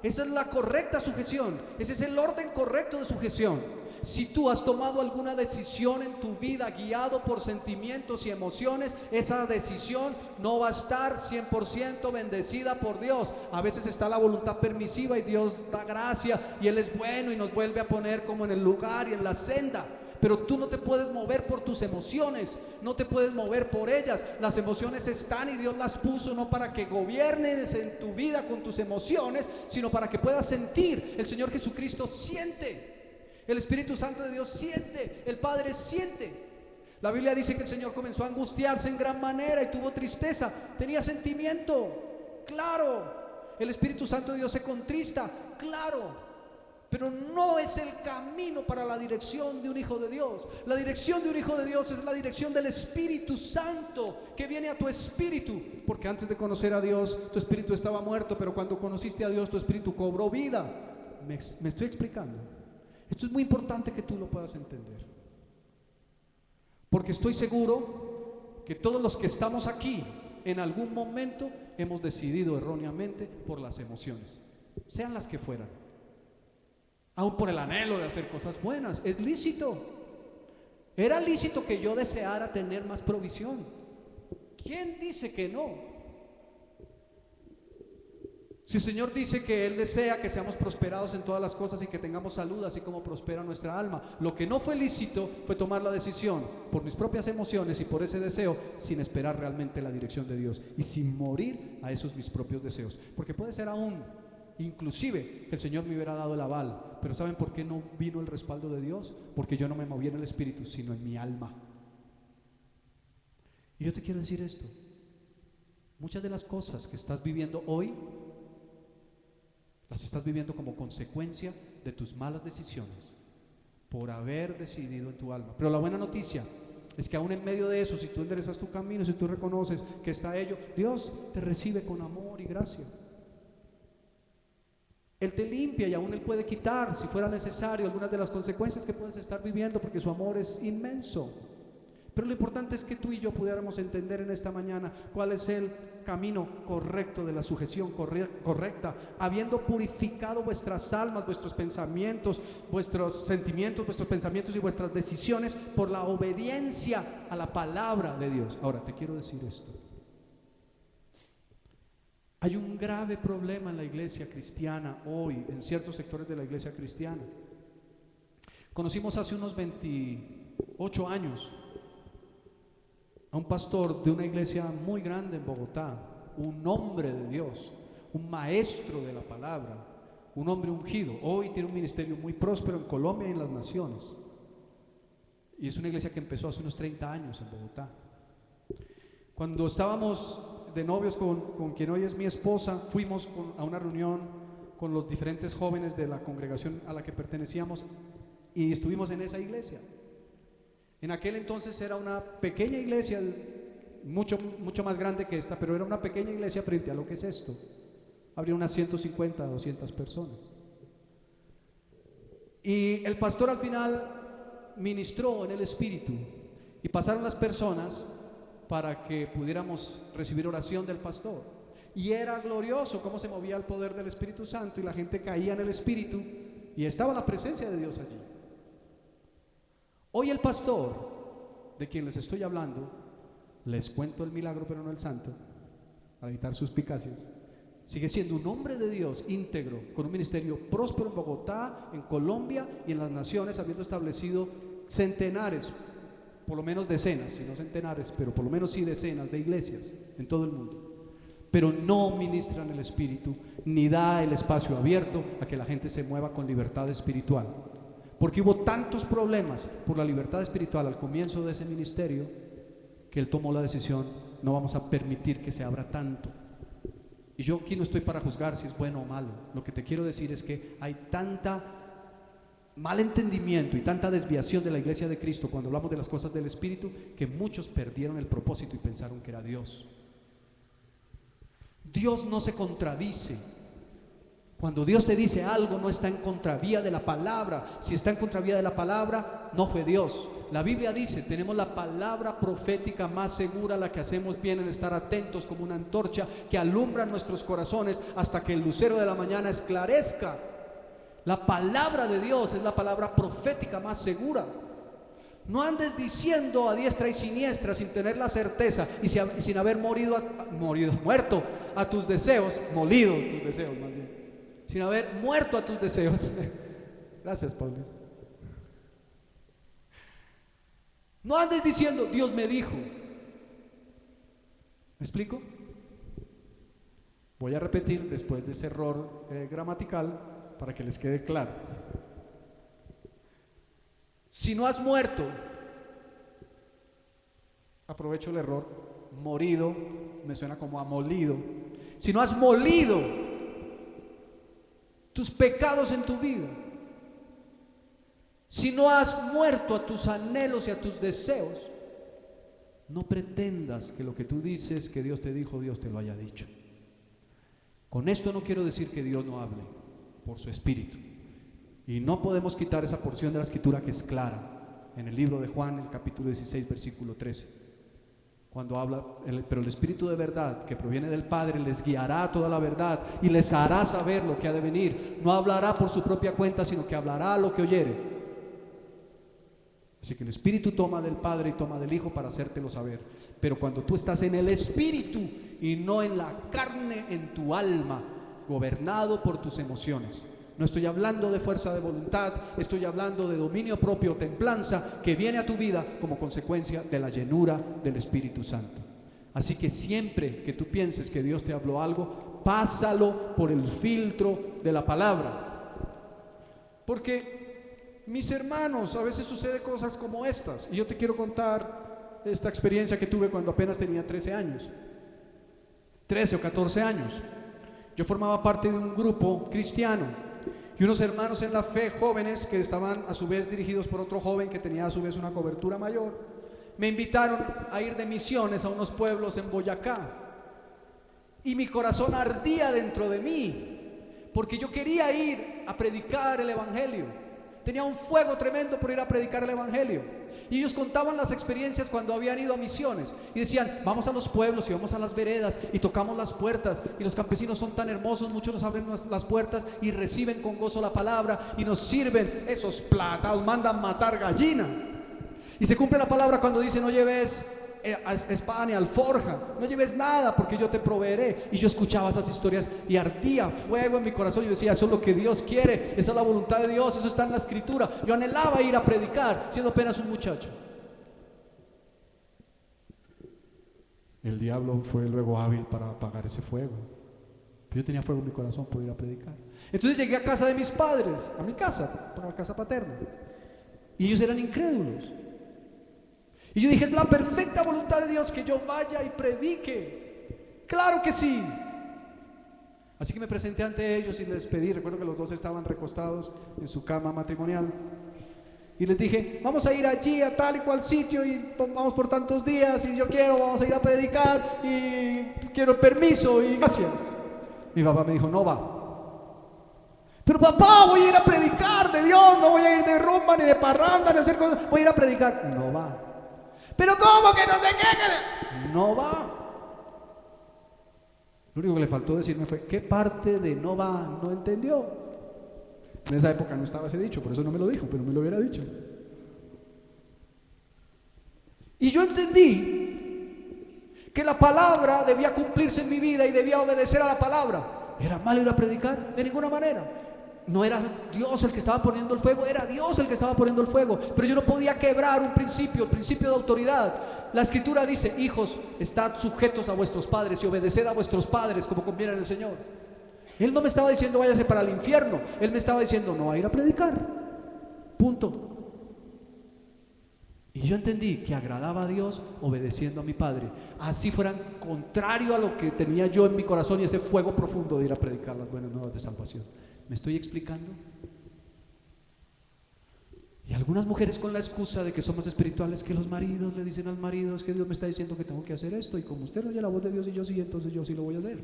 Esa es la correcta sujeción, ese es el orden correcto de sujeción. Si tú has tomado alguna decisión en tu vida guiado por sentimientos y emociones, esa decisión no va a estar 100% bendecida por Dios. A veces está la voluntad permisiva y Dios da gracia y Él es bueno y nos vuelve a poner como en el lugar y en la senda. Pero tú no te puedes mover por tus emociones, no te puedes mover por ellas. Las emociones están y Dios las puso no para que gobiernes en tu vida con tus emociones, sino para que puedas sentir. El Señor Jesucristo siente, el Espíritu Santo de Dios siente, el Padre siente. La Biblia dice que el Señor comenzó a angustiarse en gran manera y tuvo tristeza, tenía sentimiento, claro. El Espíritu Santo de Dios se contrista, claro. Pero no es el camino para la dirección de un hijo de Dios. La dirección de un hijo de Dios es la dirección del Espíritu Santo que viene a tu espíritu. Porque antes de conocer a Dios, tu espíritu estaba muerto, pero cuando conociste a Dios, tu espíritu cobró vida. ¿Me estoy explicando? Esto es muy importante que tú lo puedas entender. Porque estoy seguro que todos los que estamos aquí, en algún momento, hemos decidido erróneamente por las emociones, sean las que fueran. Aún por el anhelo de hacer cosas buenas, es lícito. Era lícito que yo deseara tener más provisión. ¿Quién dice que no? Si el Señor dice que Él desea que seamos prosperados en todas las cosas y que tengamos salud, así como prospera nuestra alma, lo que no fue lícito fue tomar la decisión por mis propias emociones y por ese deseo, sin esperar realmente la dirección de Dios y sin morir a esos mis propios deseos. Porque puede ser aún inclusive que el Señor me hubiera dado el aval, pero ¿saben por qué no vino el respaldo de Dios? Porque yo no me moví en el espíritu, sino en mi alma. Y yo te quiero decir esto: muchas de las cosas que estás viviendo hoy, las estás viviendo como consecuencia de tus malas decisiones, por haber decidido en tu alma. Pero la buena noticia es que aún en medio de eso, si tú enderezas tu camino, si tú reconoces que está ello, Dios te recibe con amor y gracia. Él te limpia y aún Él puede quitar, si fuera necesario, algunas de las consecuencias que puedes estar viviendo, porque su amor es inmenso. Pero lo importante es que tú y yo pudiéramos entender en esta mañana cuál es el camino correcto de la sujeción correcta, habiendo purificado vuestras almas, vuestros pensamientos, vuestros sentimientos, vuestros pensamientos y vuestras decisiones por la obediencia a la palabra de Dios. Ahora, te quiero decir esto. Hay un grave problema en la iglesia cristiana hoy, en ciertos sectores de la iglesia cristiana. Conocimos hace unos 28 años a un pastor de una iglesia muy grande en Bogotá, un hombre de Dios, un maestro de la palabra, un hombre ungido. Hoy tiene un ministerio muy próspero en Colombia y en las naciones. Y es una iglesia que empezó hace unos 30 años en Bogotá. Cuando estábamos de novios con quien hoy es mi esposa, fuimos a una reunión con los diferentes jóvenes de la congregación a la que pertenecíamos y estuvimos en esa iglesia. En aquel entonces era una pequeña iglesia, mucho más grande que esta, pero era una pequeña iglesia frente a lo que es esto. Habría unas 150, 200 personas. Y el pastor al final ministró en el Espíritu y pasaron las personas para que pudiéramos recibir oración del pastor. Y era glorioso cómo se movía el poder del Espíritu Santo y la gente caía en el Espíritu y estaba la presencia de Dios allí. Hoy el pastor, de quien les estoy hablando, les cuento el milagro pero no el santo, para evitar suspicacias, sigue siendo un hombre de Dios íntegro, con un ministerio próspero en Bogotá, en Colombia y en las naciones, habiendo establecido centenares, por lo menos decenas, si no centenares, pero por lo menos sí decenas de iglesias en todo el mundo. Pero no ministran el Espíritu, ni da el espacio abierto a que la gente se mueva con libertad espiritual. Porque hubo tantos problemas por la libertad espiritual al comienzo de ese ministerio, que él tomó la decisión, no vamos a permitir que se abra tanto. Y yo aquí no estoy para juzgar si es bueno o malo. Lo que te quiero decir es que hay tanta mal entendimiento y tanta desviación de la iglesia de Cristo cuando hablamos de las cosas del Espíritu, que muchos perdieron el propósito y pensaron que era Dios. Dios no se contradice. Cuando Dios te dice algo, no está en contravía de la palabra. Si está en contravía de la palabra, no fue Dios. La Biblia dice, tenemos la palabra profética más segura, la que hacemos bien en estar atentos como una antorcha que alumbra nuestros corazones hasta que el lucero de la mañana esclarezca. La palabra de Dios es la palabra profética más segura. No andes diciendo a diestra y siniestra sin tener la certeza y sin haber muerto a tus deseos, molido tus deseos más bien, sin haber muerto a tus deseos. Gracias, Pablo. No andes diciendo, Dios me dijo. ¿Me explico? Voy a repetir después de ese error gramatical para que les quede claro. Si no has muerto, aprovecho el error, morido, me suena como a molido. Si no has molido tus pecados en tu vida, si no has muerto a tus anhelos y a tus deseos, no pretendas que lo que tú dices que Dios te dijo, Dios te lo haya dicho. Con esto no quiero decir que Dios no hable por su Espíritu. Y no podemos quitar esa porción de la Escritura que es clara en el libro de Juan, el capítulo 16, versículo 13. Cuando habla, pero el Espíritu de verdad que proviene del Padre les guiará a toda la verdad y les hará saber lo que ha de venir. No hablará por su propia cuenta, sino que hablará lo que oyere. Así que el Espíritu toma del Padre y toma del Hijo para hacértelo saber. Pero cuando tú estás en el Espíritu y no en la carne, en tu alma, gobernado por tus emociones. No estoy hablando de fuerza de voluntad, estoy hablando de dominio propio, templanza, que viene a tu vida como consecuencia de la llenura del Espíritu Santo. Así que siempre que tú pienses que Dios te habló algo, pásalo por el filtro de la palabra. Porque, mis hermanos, a veces sucede cosas como estas, y yo te quiero contar esta experiencia que tuve cuando apenas tenía 13 años, 13 o 14 años. Yo formaba parte de un grupo cristiano y unos hermanos en la fe, jóvenes, que estaban a su vez dirigidos por otro joven que tenía a su vez una cobertura mayor, me invitaron a ir de misiones a unos pueblos en Boyacá. Y mi corazón ardía dentro de mí, porque yo quería ir a predicar el Evangelio. tenía un fuego tremendo por ir a predicar el evangelio. Y ellos contaban las experiencias cuando habían ido a misiones y decían, vamos a los pueblos y vamos a las veredas y tocamos las puertas, y los campesinos son tan hermosos, muchos nos abren las puertas y reciben con gozo la palabra y nos sirven esos platos, mandan matar gallina. Y se cumple la palabra cuando dice, no lleves espada ni alforja, no lleves nada porque yo te proveeré. Y yo escuchaba esas historias y ardía fuego en mi corazón. Yo decía, eso es lo que Dios quiere, esa es la voluntad de Dios, eso está en la escritura. Yo anhelaba ir a predicar siendo apenas un muchacho. El diablo fue luego hábil para apagar ese fuego. Yo tenía fuego en mi corazón por ir a predicar. Entonces llegué a casa de mis padres, a mi casa, a la casa paterna, y ellos eran incrédulos. Y yo dije, es la perfecta voluntad de Dios que yo vaya y predique. Claro que sí. Así que me presenté ante ellos y les pedí, recuerdo que los dos estaban recostados en su cama matrimonial, y les dije, vamos a ir allí a tal y cual sitio y vamos por tantos días y yo quiero, vamos a ir a predicar y quiero el permiso y gracias. Mi papá me dijo, no va. Pero papá, voy a ir a predicar de Dios, no voy a ir de rumba ni de parranda ni a hacer cosas, voy a ir a predicar. No va. Pero ¿cómo que no sé qué? No va. Lo único que le faltó decirme fue, ¿qué parte de no va no entendió? En esa época no estaba ese dicho, por eso no me lo dijo, pero me lo hubiera dicho. Y yo entendí que la palabra debía cumplirse en mi vida y debía obedecer a la palabra. ¿Era malo ir a predicar? De ninguna manera. No era Dios el que estaba poniendo el fuego, era Dios el que estaba poniendo el fuego. Pero yo no podía quebrar un principio, el principio de autoridad. La escritura dice, hijos, estad sujetos a vuestros padres y obedeced a vuestros padres como conviene en el Señor. Él no me estaba diciendo váyase para el infierno, Él me estaba diciendo no va a ir a predicar, punto. Y yo entendí que agradaba a Dios obedeciendo a mi padre, así fueran contrario a lo que tenía yo en mi corazón y ese fuego profundo de ir a predicar las buenas nuevas de salvación. ¿Me estoy explicando? Y algunas mujeres con la excusa de que son más espirituales que los maridos le dicen al marido, es que Dios me está diciendo que tengo que hacer esto, y como usted no oye la voz de Dios y yo sí, entonces yo sí lo voy a hacer.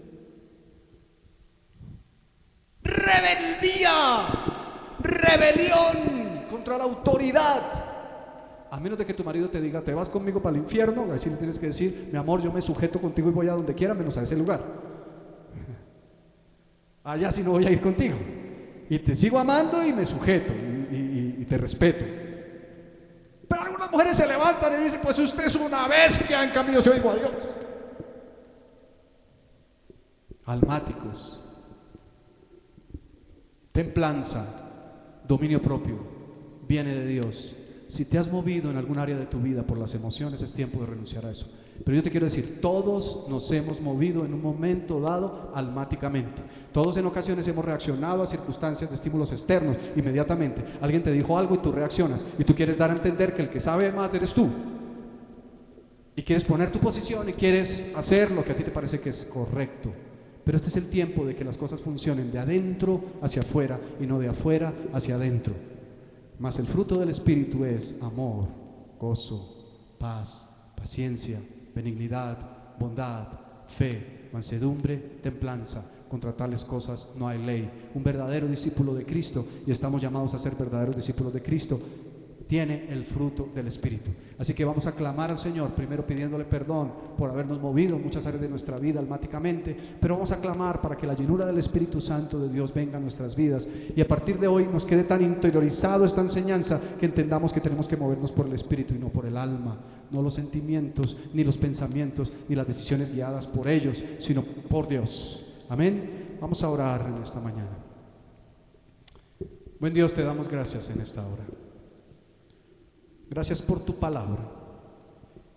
¡Rebeldía! ¡Rebelión contra la autoridad! A menos de que tu marido te diga, te vas conmigo para el infierno, así le tienes que decir, mi amor, yo me sujeto contigo y voy a donde quiera menos a ese lugar. Allá sí no voy a ir contigo, y te sigo amando y me sujeto y te respeto. Pero algunas mujeres se levantan y dicen, pues usted es una bestia, en cambio yo soy igual a Dios. Almáticos, templanza, dominio propio, viene de Dios. Si te has movido en algún área de tu vida por las emociones, es tiempo de renunciar a eso. Pero yo te quiero decir, todos nos hemos movido en un momento dado almáticamente. Todos en ocasiones hemos reaccionado a circunstancias de estímulos externos inmediatamente. Alguien te dijo algo y tú reaccionas. Y tú quieres dar a entender que el que sabe más eres tú. Y quieres poner tu posición y quieres hacer lo que a ti te parece que es correcto. Pero este es el tiempo de que las cosas funcionen de adentro hacia afuera y no de afuera hacia adentro. Mas el fruto del Espíritu es amor, gozo, paz, paciencia, benignidad, bondad, fe, mansedumbre, templanza. Contra tales cosas no hay ley. Un verdadero discípulo de Cristo, y estamos llamados a ser verdaderos discípulos de Cristo, tiene el fruto del Espíritu. Así que vamos a clamar al Señor, primero pidiéndole perdón por habernos movido en muchas áreas de nuestra vida almáticamente, pero vamos a clamar para que la llenura del Espíritu Santo de Dios venga a nuestras vidas y a partir de hoy nos quede tan interiorizado esta enseñanza que entendamos que tenemos que movernos por el Espíritu y no por el alma, no los sentimientos, ni los pensamientos, ni las decisiones guiadas por ellos, sino por Dios. Amén. Vamos a orar en esta mañana. Buen Dios, te damos gracias en esta hora. Gracias por tu palabra.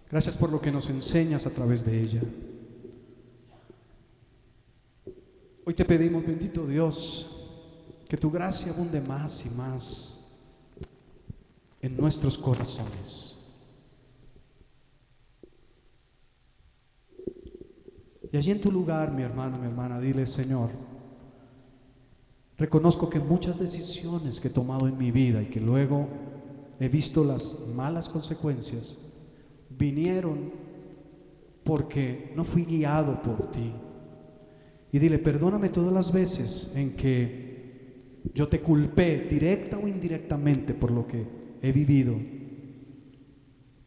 Gracias por lo que nos enseñas a través de ella. Hoy te pedimos, bendito Dios, que tu gracia abunde más y más en nuestros corazones. Y allí en tu lugar, mi hermano, mi hermana, dile, Señor, reconozco que muchas decisiones que he tomado en mi vida y que luego he visto las malas consecuencias, vinieron porque no fui guiado por ti. Y dile, perdóname todas las veces en que Yo te culpé directa o indirectamente por lo que he vivido.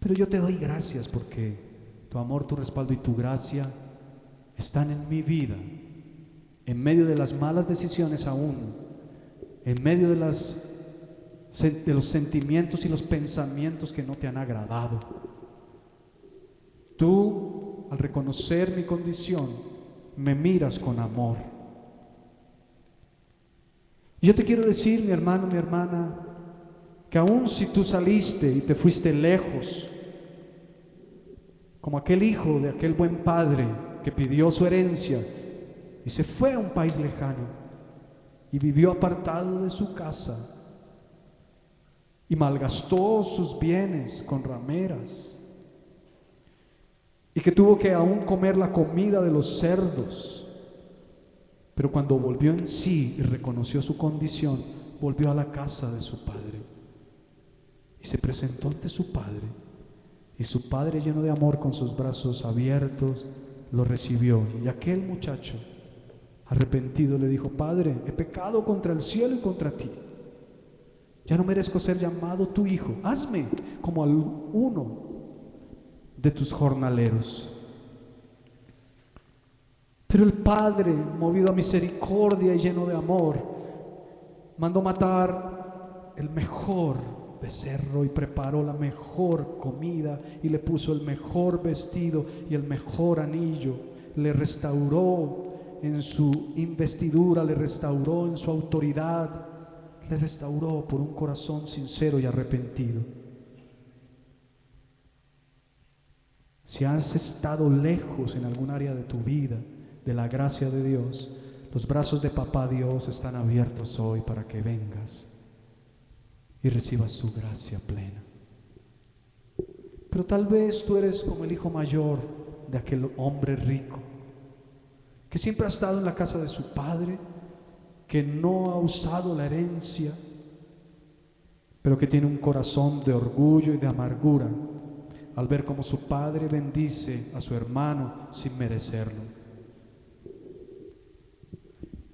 Pero yo te doy gracias porque tu amor, tu respaldo y tu gracia están en mi vida, en medio de las malas decisiones aún, en medio de los sentimientos y los pensamientos que no te han agradado. Tú, al reconocer mi condición, me miras con amor. Y yo te quiero decir, mi hermano, mi hermana, que aun si tú saliste y te fuiste lejos, como aquel hijo de aquel buen padre que pidió su herencia y se fue a un país lejano y vivió apartado de su casa y malgastó sus bienes con rameras, y que tuvo que aún comer la comida de los cerdos, pero cuando volvió en sí y reconoció su condición, volvió a la casa de su padre y se presentó ante su padre, y su padre, lleno de amor, con sus brazos abiertos, lo recibió. Y aquel muchacho arrepentido le dijo: Padre, he pecado contra el cielo y contra ti, ya no merezco ser llamado tu hijo, hazme como a uno de tus jornaleros. Pero el padre, movido a misericordia y lleno de amor, mandó matar el mejor becerro y preparó la mejor comida y le puso el mejor vestido y el mejor anillo. Le restauró en su investidura, le restauró en su autoridad, le restauró por un corazón sincero y arrepentido. Si has estado lejos en algún área de tu vida de la gracia de Dios, los brazos de Papá Dios están abiertos hoy para que vengas y recibas su gracia plena. Pero tal vez tú eres como el hijo mayor de aquel hombre rico, que siempre ha estado en la casa de su padre, que no ha usado la herencia, pero que tiene un corazón de orgullo y de amargura al ver cómo su padre bendice a su hermano sin merecerlo.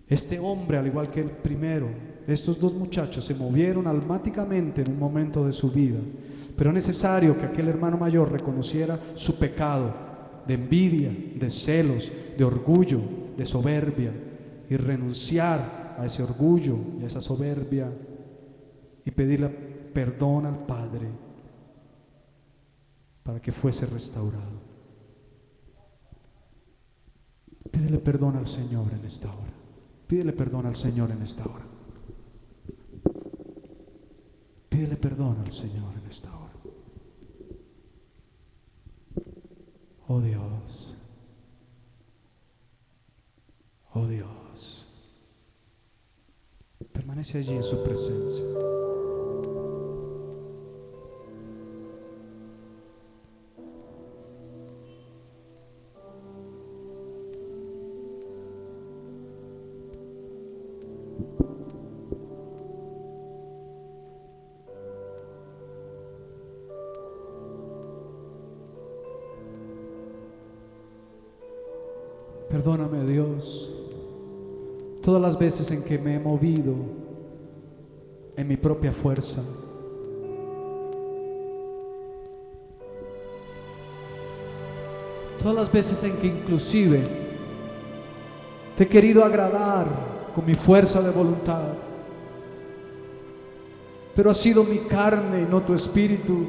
Este hombre, al igual que el primero, estos dos muchachos se movieron almáticamente en un momento de su vida, pero es necesario que aquel hermano mayor reconociera su pecado de envidia, de celos, de orgullo, de soberbia, y renunciar a ese orgullo y a esa soberbia y pedirle perdón al Padre para que fuese restaurado. Pídele perdón al Señor en esta hora. Pídele perdón al Señor en esta hora. Pídele perdón al Señor en esta hora. Oh Dios. Oh Dios. Permanece allí en su presencia. Perdóname, Dios, todas las veces en que me he movido en mi propia fuerza, todas las veces en que inclusive te he querido agradar con mi fuerza de voluntad, pero ha sido mi carne y no tu espíritu.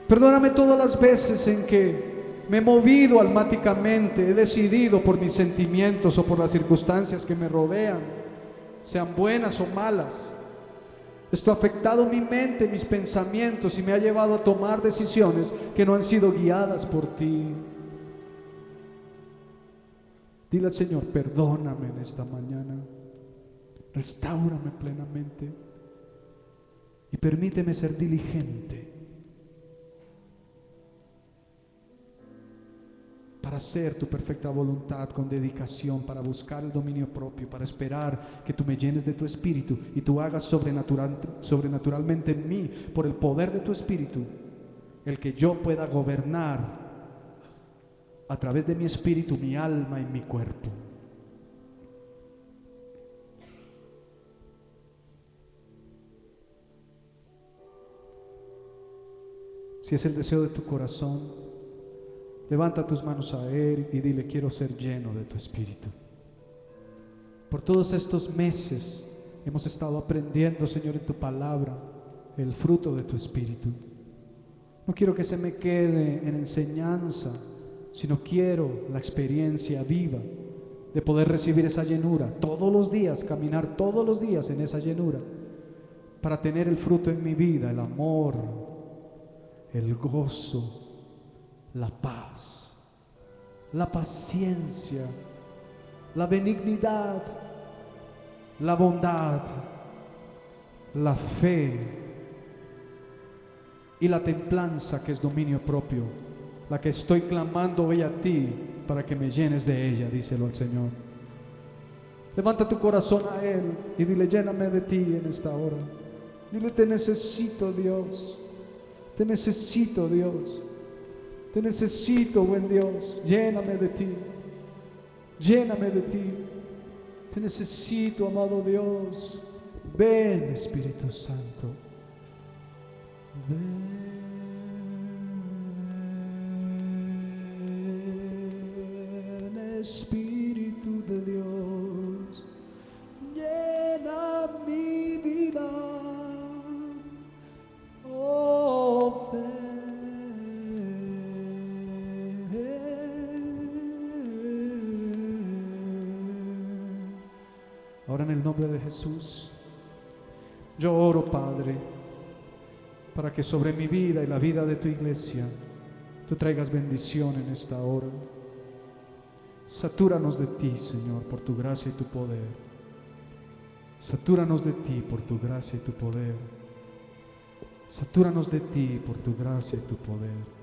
Perdóname todas las veces en que me he movido almáticamente, he decidido por mis sentimientos o por las circunstancias que me rodean, sean buenas o malas. Esto ha afectado mi mente, mis pensamientos, y me ha llevado a tomar decisiones que no han sido guiadas por ti. Dile al Señor: perdóname en esta mañana, restáurame plenamente y permíteme ser diligente para hacer tu perfecta voluntad con dedicación, para buscar el dominio propio, para esperar que tú me llenes de tu espíritu y tú hagas sobrenaturalmente en mí, por el poder de tu espíritu, el que yo pueda gobernar a través de mi espíritu, mi alma y mi cuerpo. Si es el deseo de tu corazón, levanta tus manos a Él y dile: quiero ser lleno de tu Espíritu. Por todos estos meses hemos estado aprendiendo, Señor, en tu palabra, el fruto de tu Espíritu. No quiero que se me quede en enseñanza, sino quiero la experiencia viva de poder recibir esa llenura todos los días, caminar todos los días en esa llenura, para tener el fruto en mi vida, el amor, el gozo, la paz, la paciencia, la benignidad, la bondad, la fe y la templanza, que es dominio propio, la que estoy clamando hoy a ti para que me llenes de ella. Díselo al Señor. Levanta tu corazón a Él y dile: lléname de ti en esta hora. Dile: te necesito, Dios. Te necesito, Dios. Te necesito, buen Dios. Lléname de ti. Lléname de ti. Te necesito, amado Dios. Ven, Espíritu Santo. Ven, Espíritu de Dios. Llena mi vida. Oh, ven. Ahora, en el nombre de Jesús, yo oro, Padre, para que sobre mi vida y la vida de tu iglesia tú traigas bendición en esta hora. Satúranos de ti, Señor, por tu gracia y tu poder. Satúranos de ti por tu gracia y tu poder. Satúranos de ti por tu gracia y tu poder.